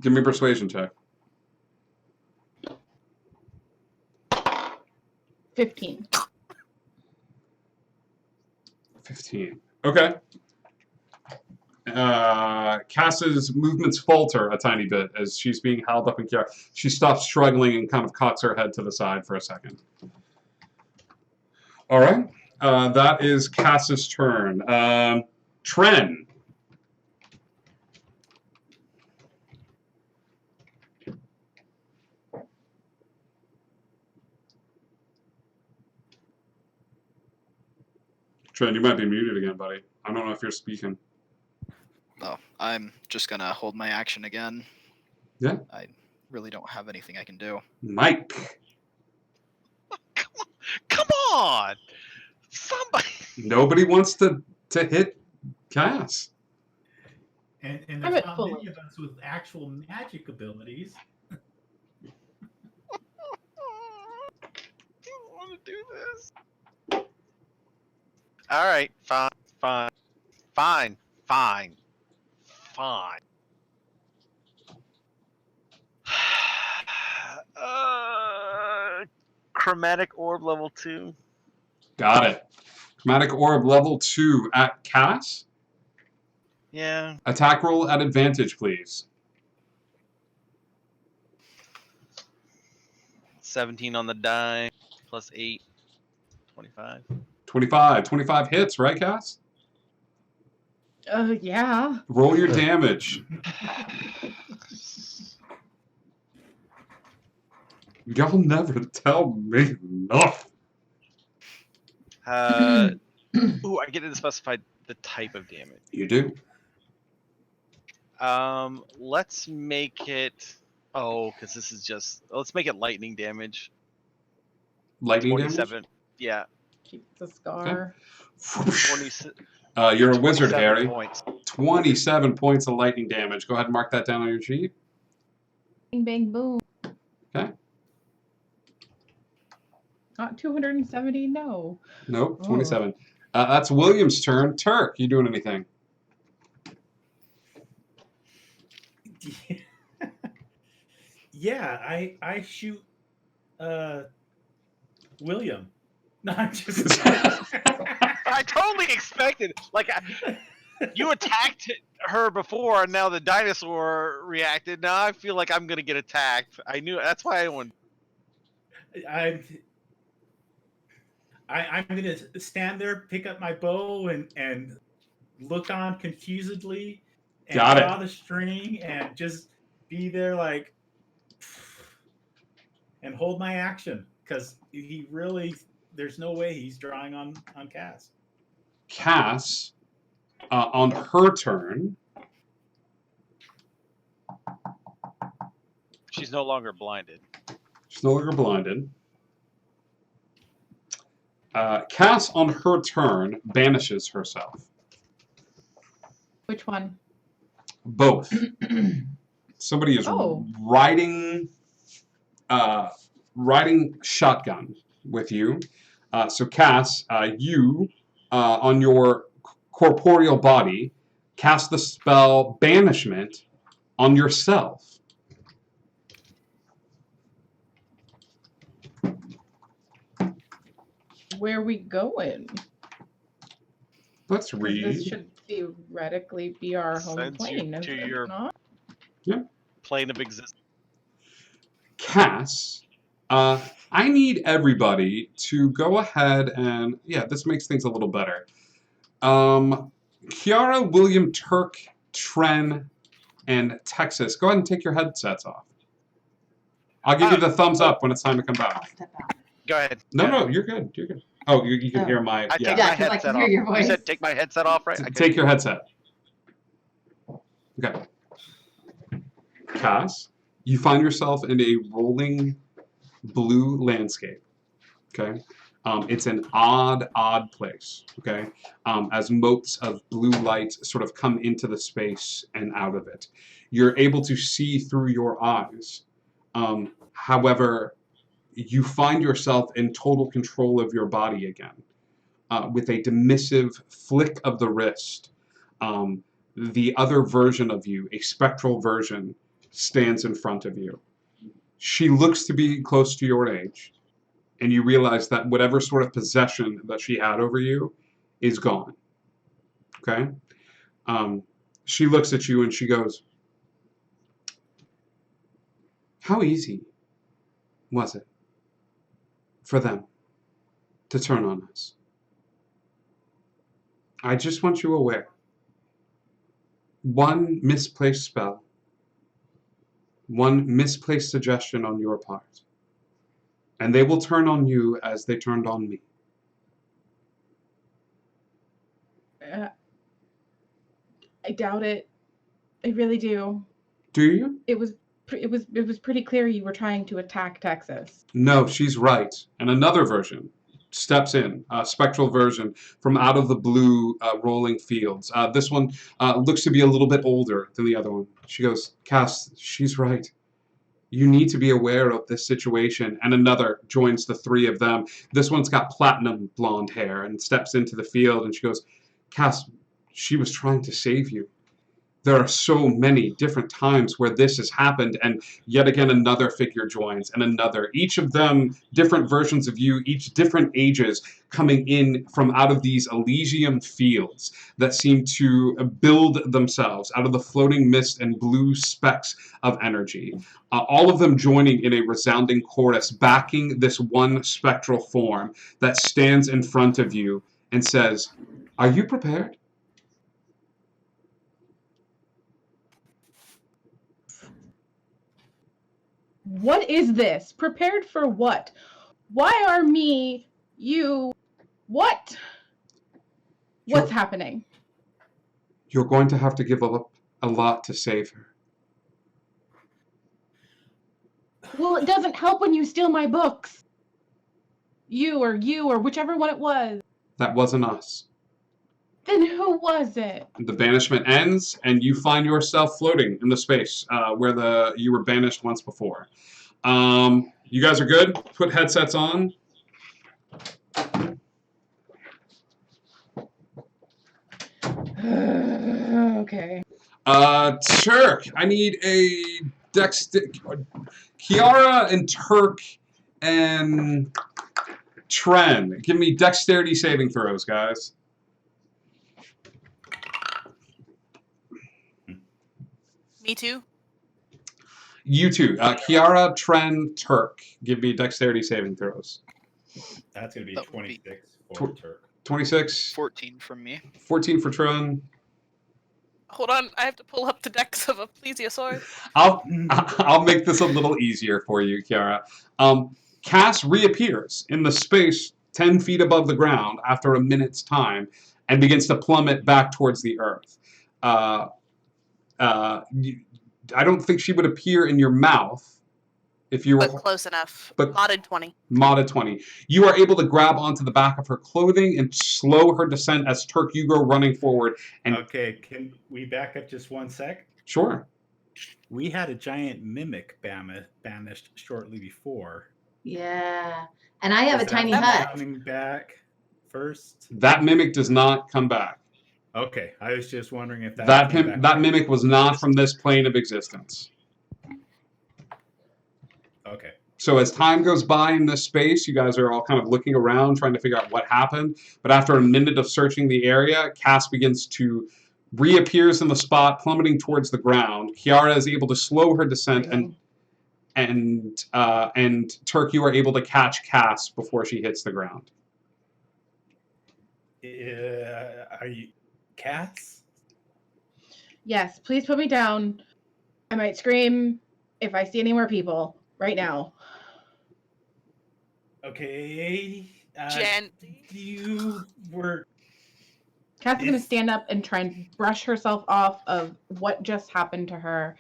Give me a persuasion check. 15. 15. Okay. Cass's movements falter a tiny bit as she's being held up in care. She stops struggling and kind of cocks her head to the side for a second. All right. That is Cass's turn. Tren. Tren, you might be muted again, buddy. I don't know if you're speaking. No, I'm just gonna hold my action again. Yeah. I really don't have anything I can do. Mike. Come on! Somebody. Nobody wants to hit Cass. And I'm there's at not full many of us with actual magic abilities. I don't want to do this. All right, fine. Chromatic orb level 2. Got it. Chromatic orb level 2 at Cass. Yeah. Attack roll at advantage, please. 17 on the die, plus 8, 25. 25 hits, right, Cass? Yeah. Roll your damage. Y'all never tell me enough. Ooh, I get to specify the type of damage. You do. Let's make it. Oh, because this is just. Let's make it lightning damage. Lightning 27. Yeah. Keep the scar. 27 You're a wizard, Harry. points. 27 points of lightning damage. Go ahead and mark that down on your sheet. Bing, bang, boom. Okay. Not 270, no. Nope, 27. That's William's turn. Turk, you doing anything? Yeah, I shoot William. No, I'm just I totally expected. Like, you attacked her before, and now the dinosaur reacted. Now I feel like I'm gonna get attacked. I knew. That's why I wanted. I'm gonna stand there, pick up my bow, and look on confusedly, and Got it. draw the string, and just be there like, and hold my action because he really. There's no way he's drawing on Cass. Cass, on her turn. She's no longer blinded. She's no longer blinded. Cass, on her turn, banishes herself. Which one? Both. Somebody is riding shotgun with you. So Cass, you, on your corporeal body, cast the spell Banishment on yourself. Where are we going? Let's read. This should theoretically be our home Sends you plane, is to it your- not? Plane of existence. Cass, I need everybody to go ahead and, yeah, this makes things a little better. Kiara, William, Turk, Tren, and Texas, go ahead and take your headsets off. I'll give you the thumbs up when it's time to come back. Step out. Go ahead. No, you're good. You're good. Oh, you can hear my, I yeah. take Yeah, my 'cause I headset can hear off. your You voice. said take my headset off, right? Take your headset. Okay. Cass, you find yourself in a rolling blue landscape. Okay. It's an odd place. Okay. As motes of blue light sort of come into the space and out of it. You're able to see through your eyes. However, you find yourself in total control of your body again. With a dismissive flick of the wrist, the other version of you, a spectral version, stands in front of you. She looks to be close to your age, and you realize that whatever sort of possession that she had over you is gone. Okay? She looks at you and she goes, "How easy was it for them to turn on us? I just want you aware. One misplaced spell, one misplaced suggestion on your part, and they will turn on you as they turned on me." I doubt it. I really do. Do you? It was pretty clear you were trying to attack Texas. No, she's right. And another version steps in, a spectral version from out of the blue rolling fields. This one looks to be a little bit older than the other one. She goes, Cass, she's right. You need to be aware of this situation. And another joins the three of them. This one's got platinum blonde hair and steps into the field, and she goes, Cass, she was trying to save you. There are so many different times where this has happened, and yet again another figure joins, and another. Each of them different versions of you, each different ages, coming in from out of these Elysium fields that seem to build themselves out of the floating mist and blue specks of energy. All of them joining in a resounding chorus, backing this one spectral form that stands in front of you and says, "Are you prepared?" What is this? Prepared for what? Why are me, you, what? What's happening? You're going to have to give up a lot to save her. Well, it doesn't help when you steal my books. You or whichever one it was. That wasn't us. Then who was it? The banishment ends, and you find yourself floating in the space where you were banished once before. You guys are good? Put headsets on. Okay. Turk, I need a Kiara and Turk and Tren. Give me dexterity saving throws, guys. Me too. You two, Kiara, Tren, Turk. Give me dexterity saving throws. That's going to be That would be 26 for Turk. 26. 14 from me. 14 for Tren. Hold on, I have to pull up the decks of a plesiosaur. I'll make this a little easier for you, Kiara. Cass reappears in the space 10 feet above the ground after a minute's time and begins to plummet back towards the earth. I don't think she would appear in your mouth if you were But close enough. But- Modded 20. Modded 20. You are able to grab onto the back of her clothing and slow her descent as Turk, you go running forward. And Okay, can we back up just one sec? sure, We had a giant mimic banished shortly before. Yeah. And I have a Is that tiny one hut. coming back first? that mimic does not come back. Okay, I was just wondering if That came back. that mimic was not from this plane of existence. Okay. So as time goes by in this space, you guys are all kind of looking around, trying to figure out what happened. But after a minute of searching the area, Cass begins to reappears in the spot, plummeting towards the ground. Kiara is able to slow her descent, and Turk, you are able to catch Cass before she hits the ground. Are you cats? Yes, please put me down. I might scream if I see any more people right now. Okay. Gently. You were. Cass is going to If- stand up and try and brush herself off of what just happened to her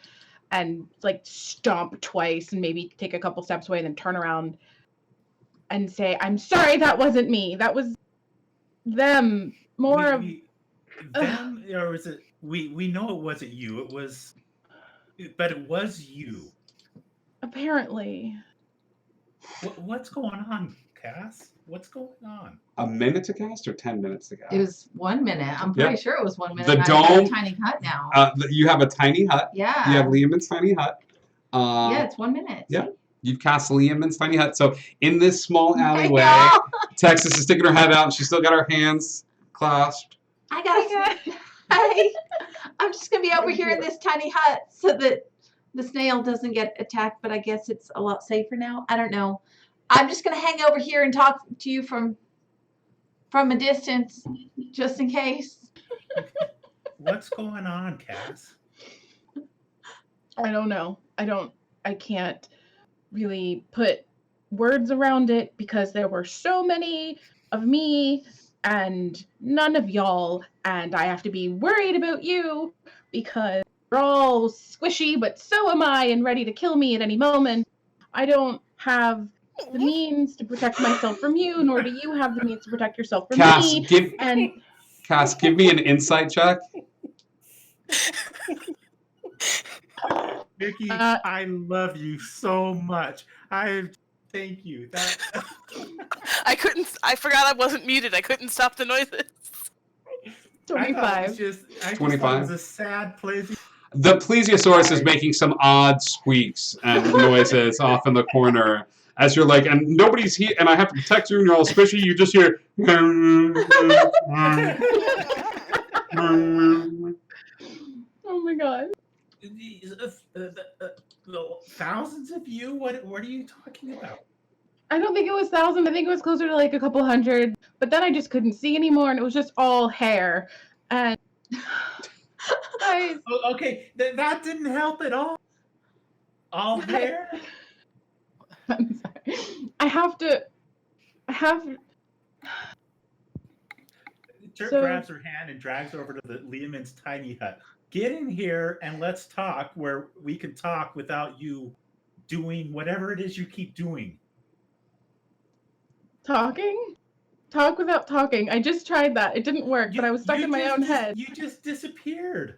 and like stomp twice and maybe take a couple steps away and then turn around and say, "I'm sorry, that wasn't me. That was them." More of them, or was it? We know it wasn't you. It was, but it was you. apparently. What's going on, Cass? What's going on? A minute to cast or 10 minutes to cast? It was 1 minute. I'm Yep. pretty sure it was 1 minute. The I got a dome- tiny hut now. You have a tiny hut. Yeah. You have Liam's tiny hut. Yeah, it's 1 minute. Yeah. You've cast Liam's tiny hut. So in this small I alleyway, know. Texas is sticking her head out, and she's still got her hands clasped. I gotta. I'm just gonna be over here in this tiny hut so that the snail doesn't get attacked. But I guess it's a lot safer now. I don't know. I'm just gonna hang over here and talk to you from a distance, just in case. What's going on, Cass? I don't know. I can't really put words around it because there were so many of me and none of y'all, and I have to be worried about you because you're all squishy, but so am I and ready to kill me at any moment. I don't have the means to protect myself from you, nor do you have the means to protect yourself from Cass, me. give me an insight check. Mickey, Uh, I love you so much. Thank you. I forgot I wasn't muted. I couldn't stop the noises. I thought it 25. was just 25? It was a sad pleasure. The plesiosaurus is making some odd squeaks and noises off in the corner as you're like, and nobody's here, and I have to protect you, and you're all squishy. You just hear. Oh my god. Thousands of you? What are you talking about? I don't think it was 1,000. I think it was closer to like a couple hundred. But then I just couldn't see anymore, and it was just all hair. And guys, Oh, okay, that didn't help at all. All hair? I'm sorry. I have. Turk So- grabs her hand and drags her over to the Liamon's tiny hut. Get in here and let's talk where we can talk without you doing whatever it is you keep doing. Talking? Talk without talking. I just tried that. It didn't work, but I was stuck in my own head. You just disappeared.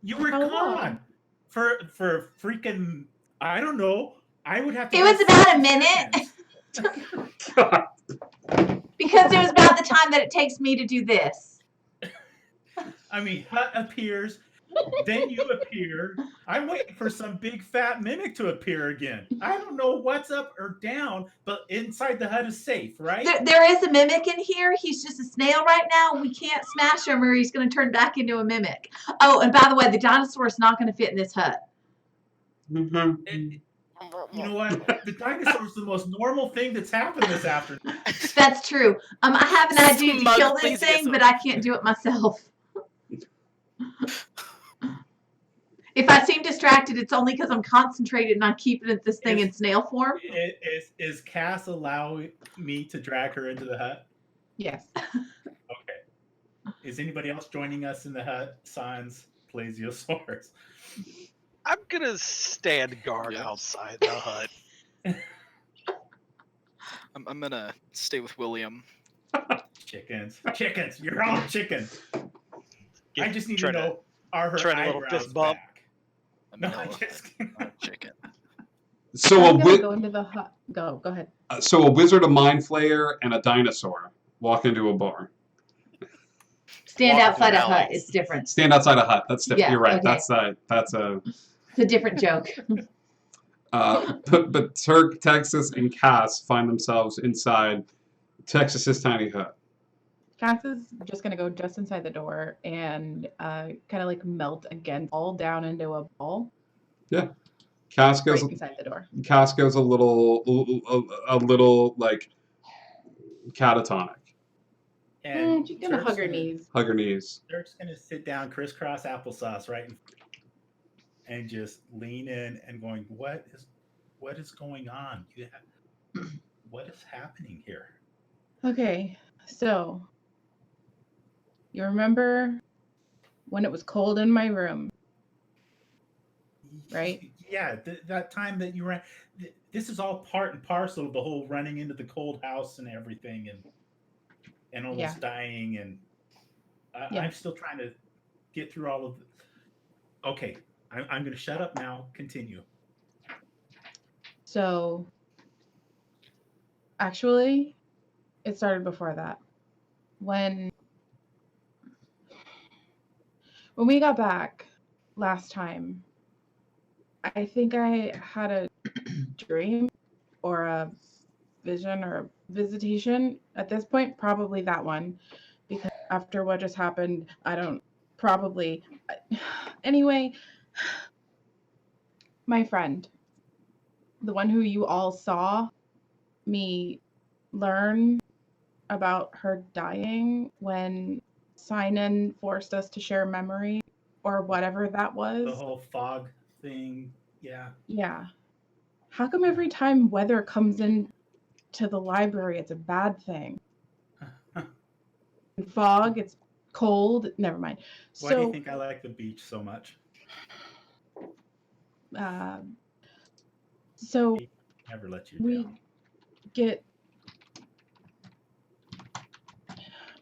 You were how long? gone for freaking, I don't know. I would have to. It was about a minute. Because it was about the time that it takes me to do this. I mean, Hut appears, then you appear. I'm waiting for some big fat mimic to appear again. I don't know what's up or down, but inside the hut is safe, right? There is a mimic in here. He's just a snail right now. We can't smash him or he's going to turn back into a mimic. Oh, and by the way, the dinosaur is not going to fit in this hut. You know what? The dinosaur is the most normal thing that's happened this afternoon. That's true. I have an idea to Smug kill this thing, plesiosaur. but I can't do it myself. If I seem distracted, it's only because I'm concentrated and I'm keeping this thing in snail form. Is Cass allowing me to drag her into the hut? Yes. Okay. Is anybody else joining us in the hut? Sans Plesiosaurus. I'm gonna stand guard Yeah. outside the hut. I'm gonna stay with William. Chickens. You're all chickens. I just need to Try to- know, are her try a little eyebrows fist bump. back? I'm No, no, I just not a chicken. So I'm a gonna go into the hut. Go ahead. wizard, a mind flayer, and a dinosaur walk into a bar. Stand Walk outside a through hut. alleys. It's different. Stand outside a hut. That's different. Yeah, You're right. okay. That's a. It's a different joke. But Turk, Texas, and Cass find themselves inside Texas's tiny hut. Cass is just gonna go just inside the door and kind of like melt again, all down into a ball Cass right goes. inside the door. Cass goes a little like catatonic. She's gonna hug her knees. Hug her knees. They're just gonna sit down, crisscross applesauce, right, and just lean in and going, what is going on? What is happening here? Okay, so you remember when it was cold in my room, right? Yeah, that time that you ran. This is all part and parcel of the whole running into the cold house and everything, and almost Yeah. dying, and Yeah. I'm still trying to get through all of. Okay, I'm going to shut up now. Continue. So actually, it started before that. When we got back last time, I think I had a dream or a vision or a visitation. At this point, probably that one, because after what just happened, anyway, my friend, the one who you all saw me learn about her dying when Sinan forced us to share memory or whatever that was. The whole fog thing. Yeah. Yeah. How come every time weather comes in to the library, it's a bad thing? And fog, it's cold. Never mind. Why do you So, think I like the beach so much? so Never let you we down. get.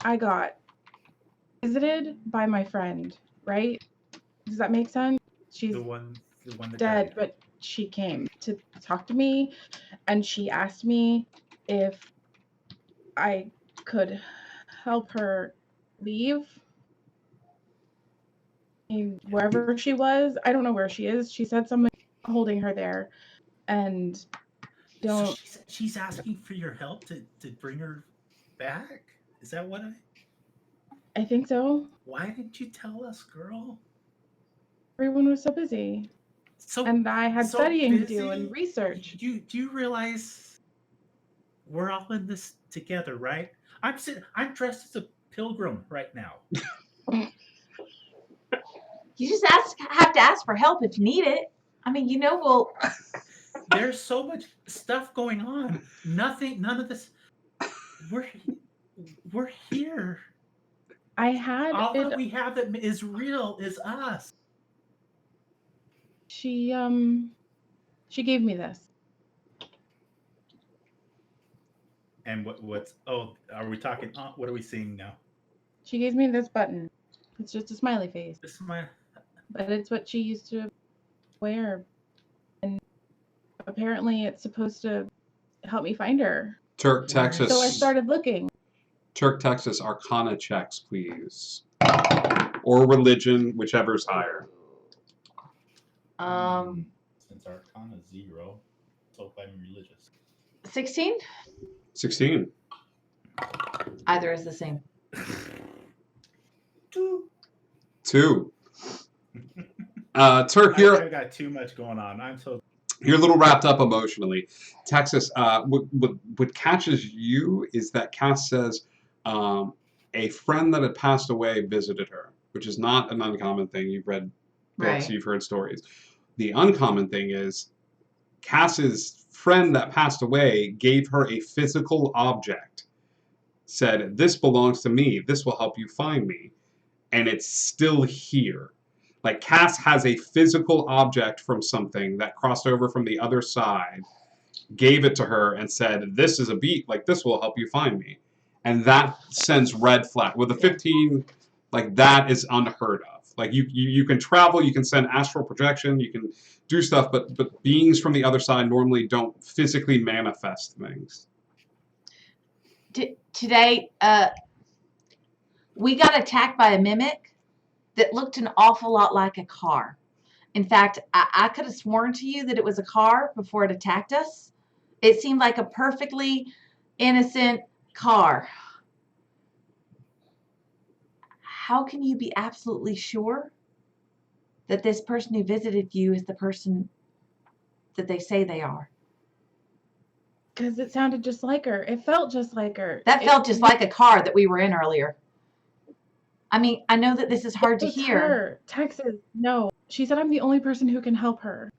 I got visited by my friend, right? Does that make sense? She's The one that dead, died. but she came to talk to me, and she asked me if I could help her leave. And wherever she was, I don't know where she is. She said something holding her there, and So don't. she's asking for your help to bring her back. Is that what I think so. Why didn't you tell us, girl? Everyone was so busy, So and I had so studying to do busy? and research. Do you realize we're all in this together, right? I'm dressed as a pilgrim right now. You just have to ask for help if you need it. I mean, we'll. There's so much stuff going on. None of this. We're here. I had All it. that we have that is real is us. She gave me this. And what's? Oh, are we talking? What are we seeing now? She gave me this button. It's just a smiley face, This is my. but it's what she used to wear, and apparently it's supposed to help me find her. Turk, Texas. So I started looking. Turk, Texas, Arcana checks, please. Or religion, whichever's higher. Since Arcana 0, so if I'm religious. 16? 16. Either is the same. 2. Turk, I've got too much going on. you're a little wrapped up emotionally. Texas, what catches you is that Cass says a friend that had passed away visited her, which is not an uncommon thing. You've read books, Right. you've heard stories. The uncommon thing is Cass's friend that passed away gave her a physical object, said, "This belongs to me. This will help you find me." And it's still here. Like, Cass has a physical object from something that crossed over from the other side, gave it to her, and said, "This is a beat. Like, this will help you find me." And that sends red flag. With a 15, like, that is unheard of. Like, you can travel, you can send astral projection, you can do stuff, but beings from the other side normally don't physically manifest things. Today, we got attacked by a mimic that looked an awful lot like a car. In fact, I could have sworn to you that it was a car before it attacked us. It seemed like a perfectly innocent car. How can you be absolutely sure that this person who visited you is the person that they say they are? Because it sounded just like her. It felt just like her. That felt just like a car that we were in earlier. I mean, I know that this is hard to It's hear. her. Texas, no. She said I'm the only person who can help her.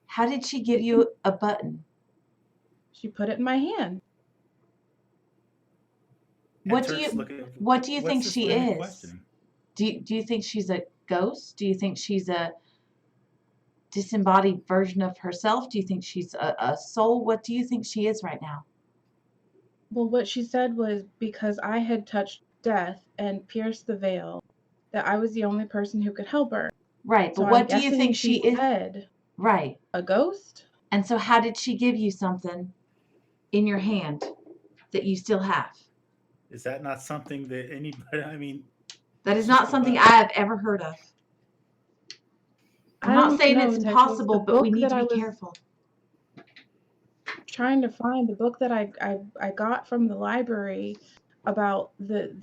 How did she give you a button? She put it in my hand. What do you think she is? Do you think she's a ghost? Do you think she's a disembodied version of herself? Do you think she's a soul? What do you think she is right now? Well, what she said was because I had touched death and pierced the veil, that I was the only person who could help her. Right, but So what I'm do you guessing think she she's is? dead. Right. A ghost? And so how did she give you something in your hand that you still have? Is that not something that anybody? I mean, That is not something I have ever heard of. I'm not saying it's impossible, but we need to be careful. Trying to find the book that I got from the library about the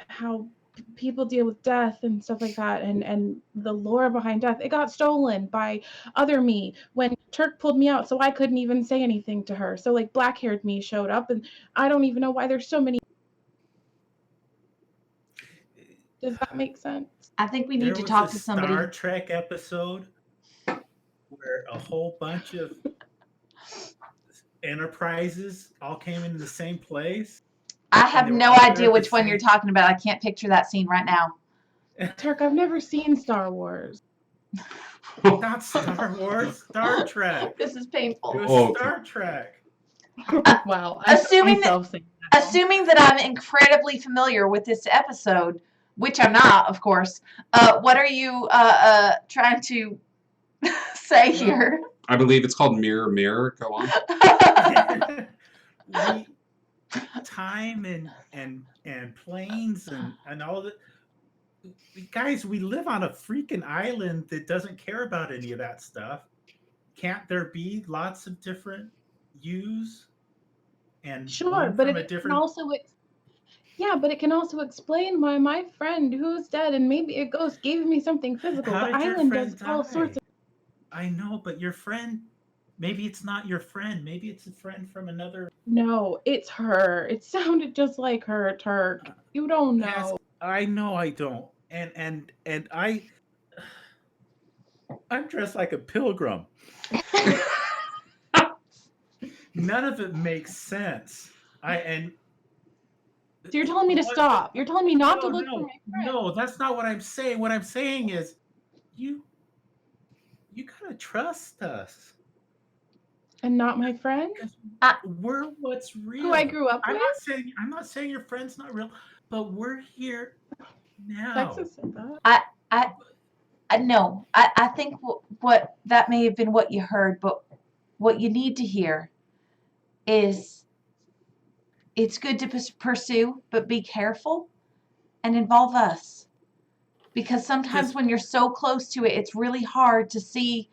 how people deal with death and stuff like that, and the lore behind death. It got stolen by other me when Turk pulled me out, so I couldn't even say anything to her. So like black-haired me showed up, and I don't even know why there's so many. Does that make sense? I think we need there to was talk a to somebody. Star Trek episode where a whole bunch of enterprises all came into the same place. I have And they no were all idea there at which the one you're same- talking about. I can't picture that scene right now. Turk, I've never seen Star Wars. Not Star Wars, Star Trek. This is It painful. was Okay. Star Trek. Wow. I felt Assuming that- myself saying that now. Assuming that I'm incredibly familiar with this episode, which I'm not, of course, what are you trying to say here? I believe it's called Mirror Mirror. Go on. we, time and planes and all that. Guys, we live on a freaking island that doesn't care about any of that stuff. Can't there be lots of different yous? And Sure, one but from it a can different. also yeah, but it can also explain why my friend who's dead and maybe a ghost gave me something physical. How The did your island friend does all sorts die? I know, but your friend. Maybe it's not your friend. Maybe it's a friend from another. No, it's her. It sounded just like her, Turk. You don't know. Yes, I know I don't. And I'm dressed like a pilgrim. None of it makes sense. So you're telling me to What- stop. You're telling me not to No, look no, for my friend. No, that's not what I'm saying. What I'm saying is you gotta trust us. And not my friend? We're what's real. Who I grew up I'm with? not saying your friend's not real, but we're here now. Texas said that. No, I think what that may have been what you heard, but what you need to hear is it's good to pursue, but be careful and involve us. Because sometimes Yes. when you're so close to it, it's really hard to see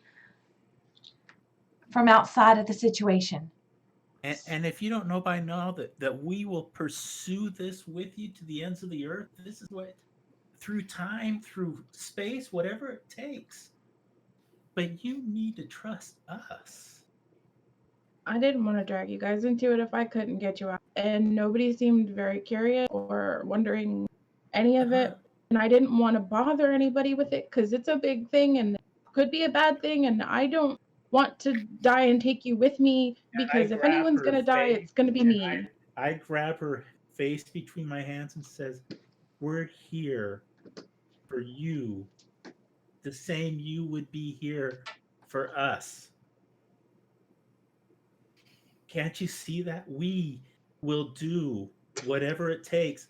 from outside of the situation. And if you don't know by now that we will pursue this with you to the ends of the earth, this is what, through time, through space, whatever it takes. But you need to trust us. I didn't want to drag you guys into it if I couldn't get you out. And nobody seemed very curious or wondering any of it. And I didn't want to bother anybody with it because it's a big thing and could be a bad thing. And I don't want to die and take you with me And I because if grab anyone's her going to die, face it's going to be and me. I grab her face between my hands and says, "We're here for you, the same you would be here for us. Can't you see that? We will do whatever it takes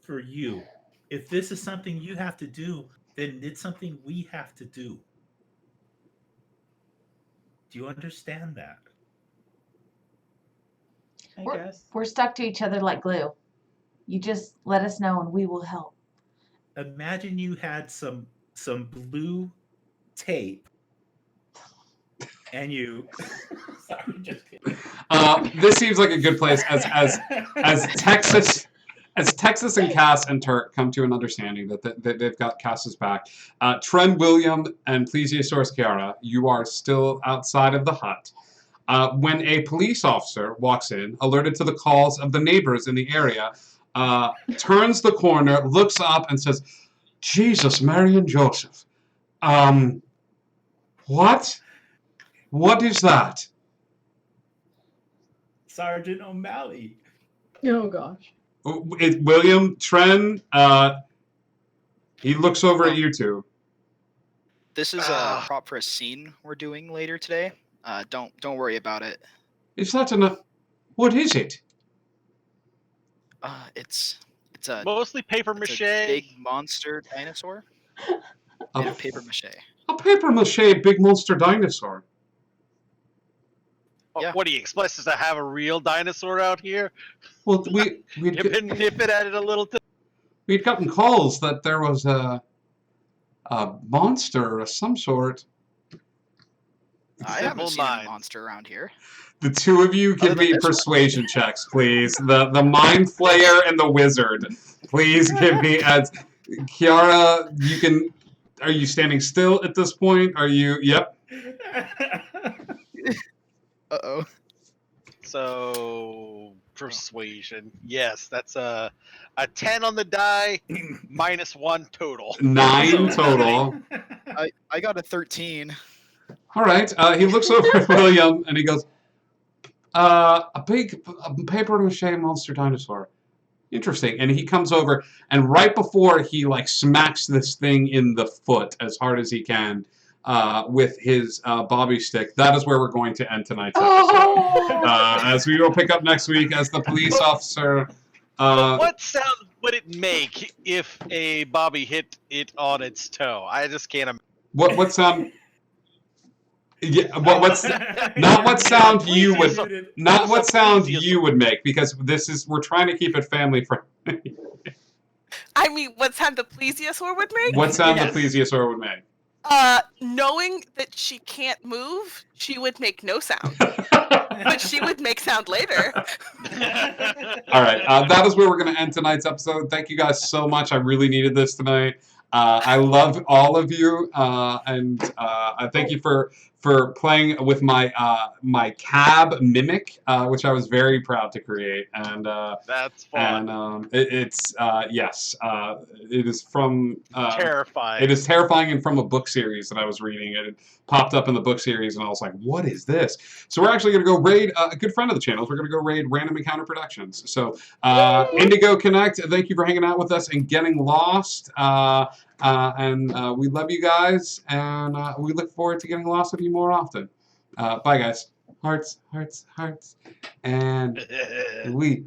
for you. If this is something you have to do, then it's something we have to do. Do you understand that?" I We're- guess. We're stuck to each other like glue. You just let us know and we will help. Imagine you had some blue tape and you sorry, just kidding. This seems like a good place as Texas and Cass and Turk come to an understanding that they've got Cass's back. Tren, William, and Plesiosaurus Kiara, you are still outside of the hut. When a police officer walks in, alerted to the calls of the neighbors in the area, turns the corner, looks up, and says, "Jesus, Mary and Joseph. What? What is that?" Sergeant O'Malley. Oh gosh. William, Tren, he looks over at you two. This is a prop for a scene we're doing later today. Don't worry about it. Is that enough? What is it? It's a Mostly paper it's mache. a big monster dinosaur made of paper mache. A paper mache big monster dinosaur. Oh, Yeah. what do you expect us to have a real dinosaur out here? Well, we'd You've been nipping at it a little. we'd gotten calls that there was a monster of some sort. I haven't Simple seen mind. a monster around here. The two of you give Other than me this one. persuasion checks, please. The Mind Flayer and the Wizard. Please give me as Kiara. You can. Are you standing still at this point? Are you? Yep. Uh-oh. So persuasion. Yes, that's a 10 on the die, -1 total. 9 total. I got a 13. All right. He looks over at William and he goes, "A big paper mache monster dinosaur. interesting. And he comes over, and right before he like smacks this thing in the foot as hard as he can with his bobby stick, that is where we're going to end tonight's episode. As we will pick up next week as the police officer. What sound would it make if a bobby hit it on its toe? I just can't imagine. What sound? Yeah, what's not what sound you would not what sound you would make, because we're trying to keep it family friendly. I mean, what sound the plesiosaur would make? What sound the plesiosaur would make? Knowing that she can't move, she would make no sound. But she would make sound later. All right, that is where we're going to end tonight's episode. Thank you guys so much. I really needed this tonight. I love all of you, and I thank you for playing with my my cab mimic, which I was very proud to create. And that's fun. And it's yes, it is from terrifying. It is terrifying, and from a book series that I was reading. It popped up in the book series, and I was like, "What is this?" So we're actually going to go raid a good friend of the channel. We're going to go raid Random Encounter Productions. So Indigo Connect, thank you for hanging out with us and getting lost. And we love you guys, and we look forward to getting lost with you more often. Bye, guys. Hearts, hearts, hearts. And we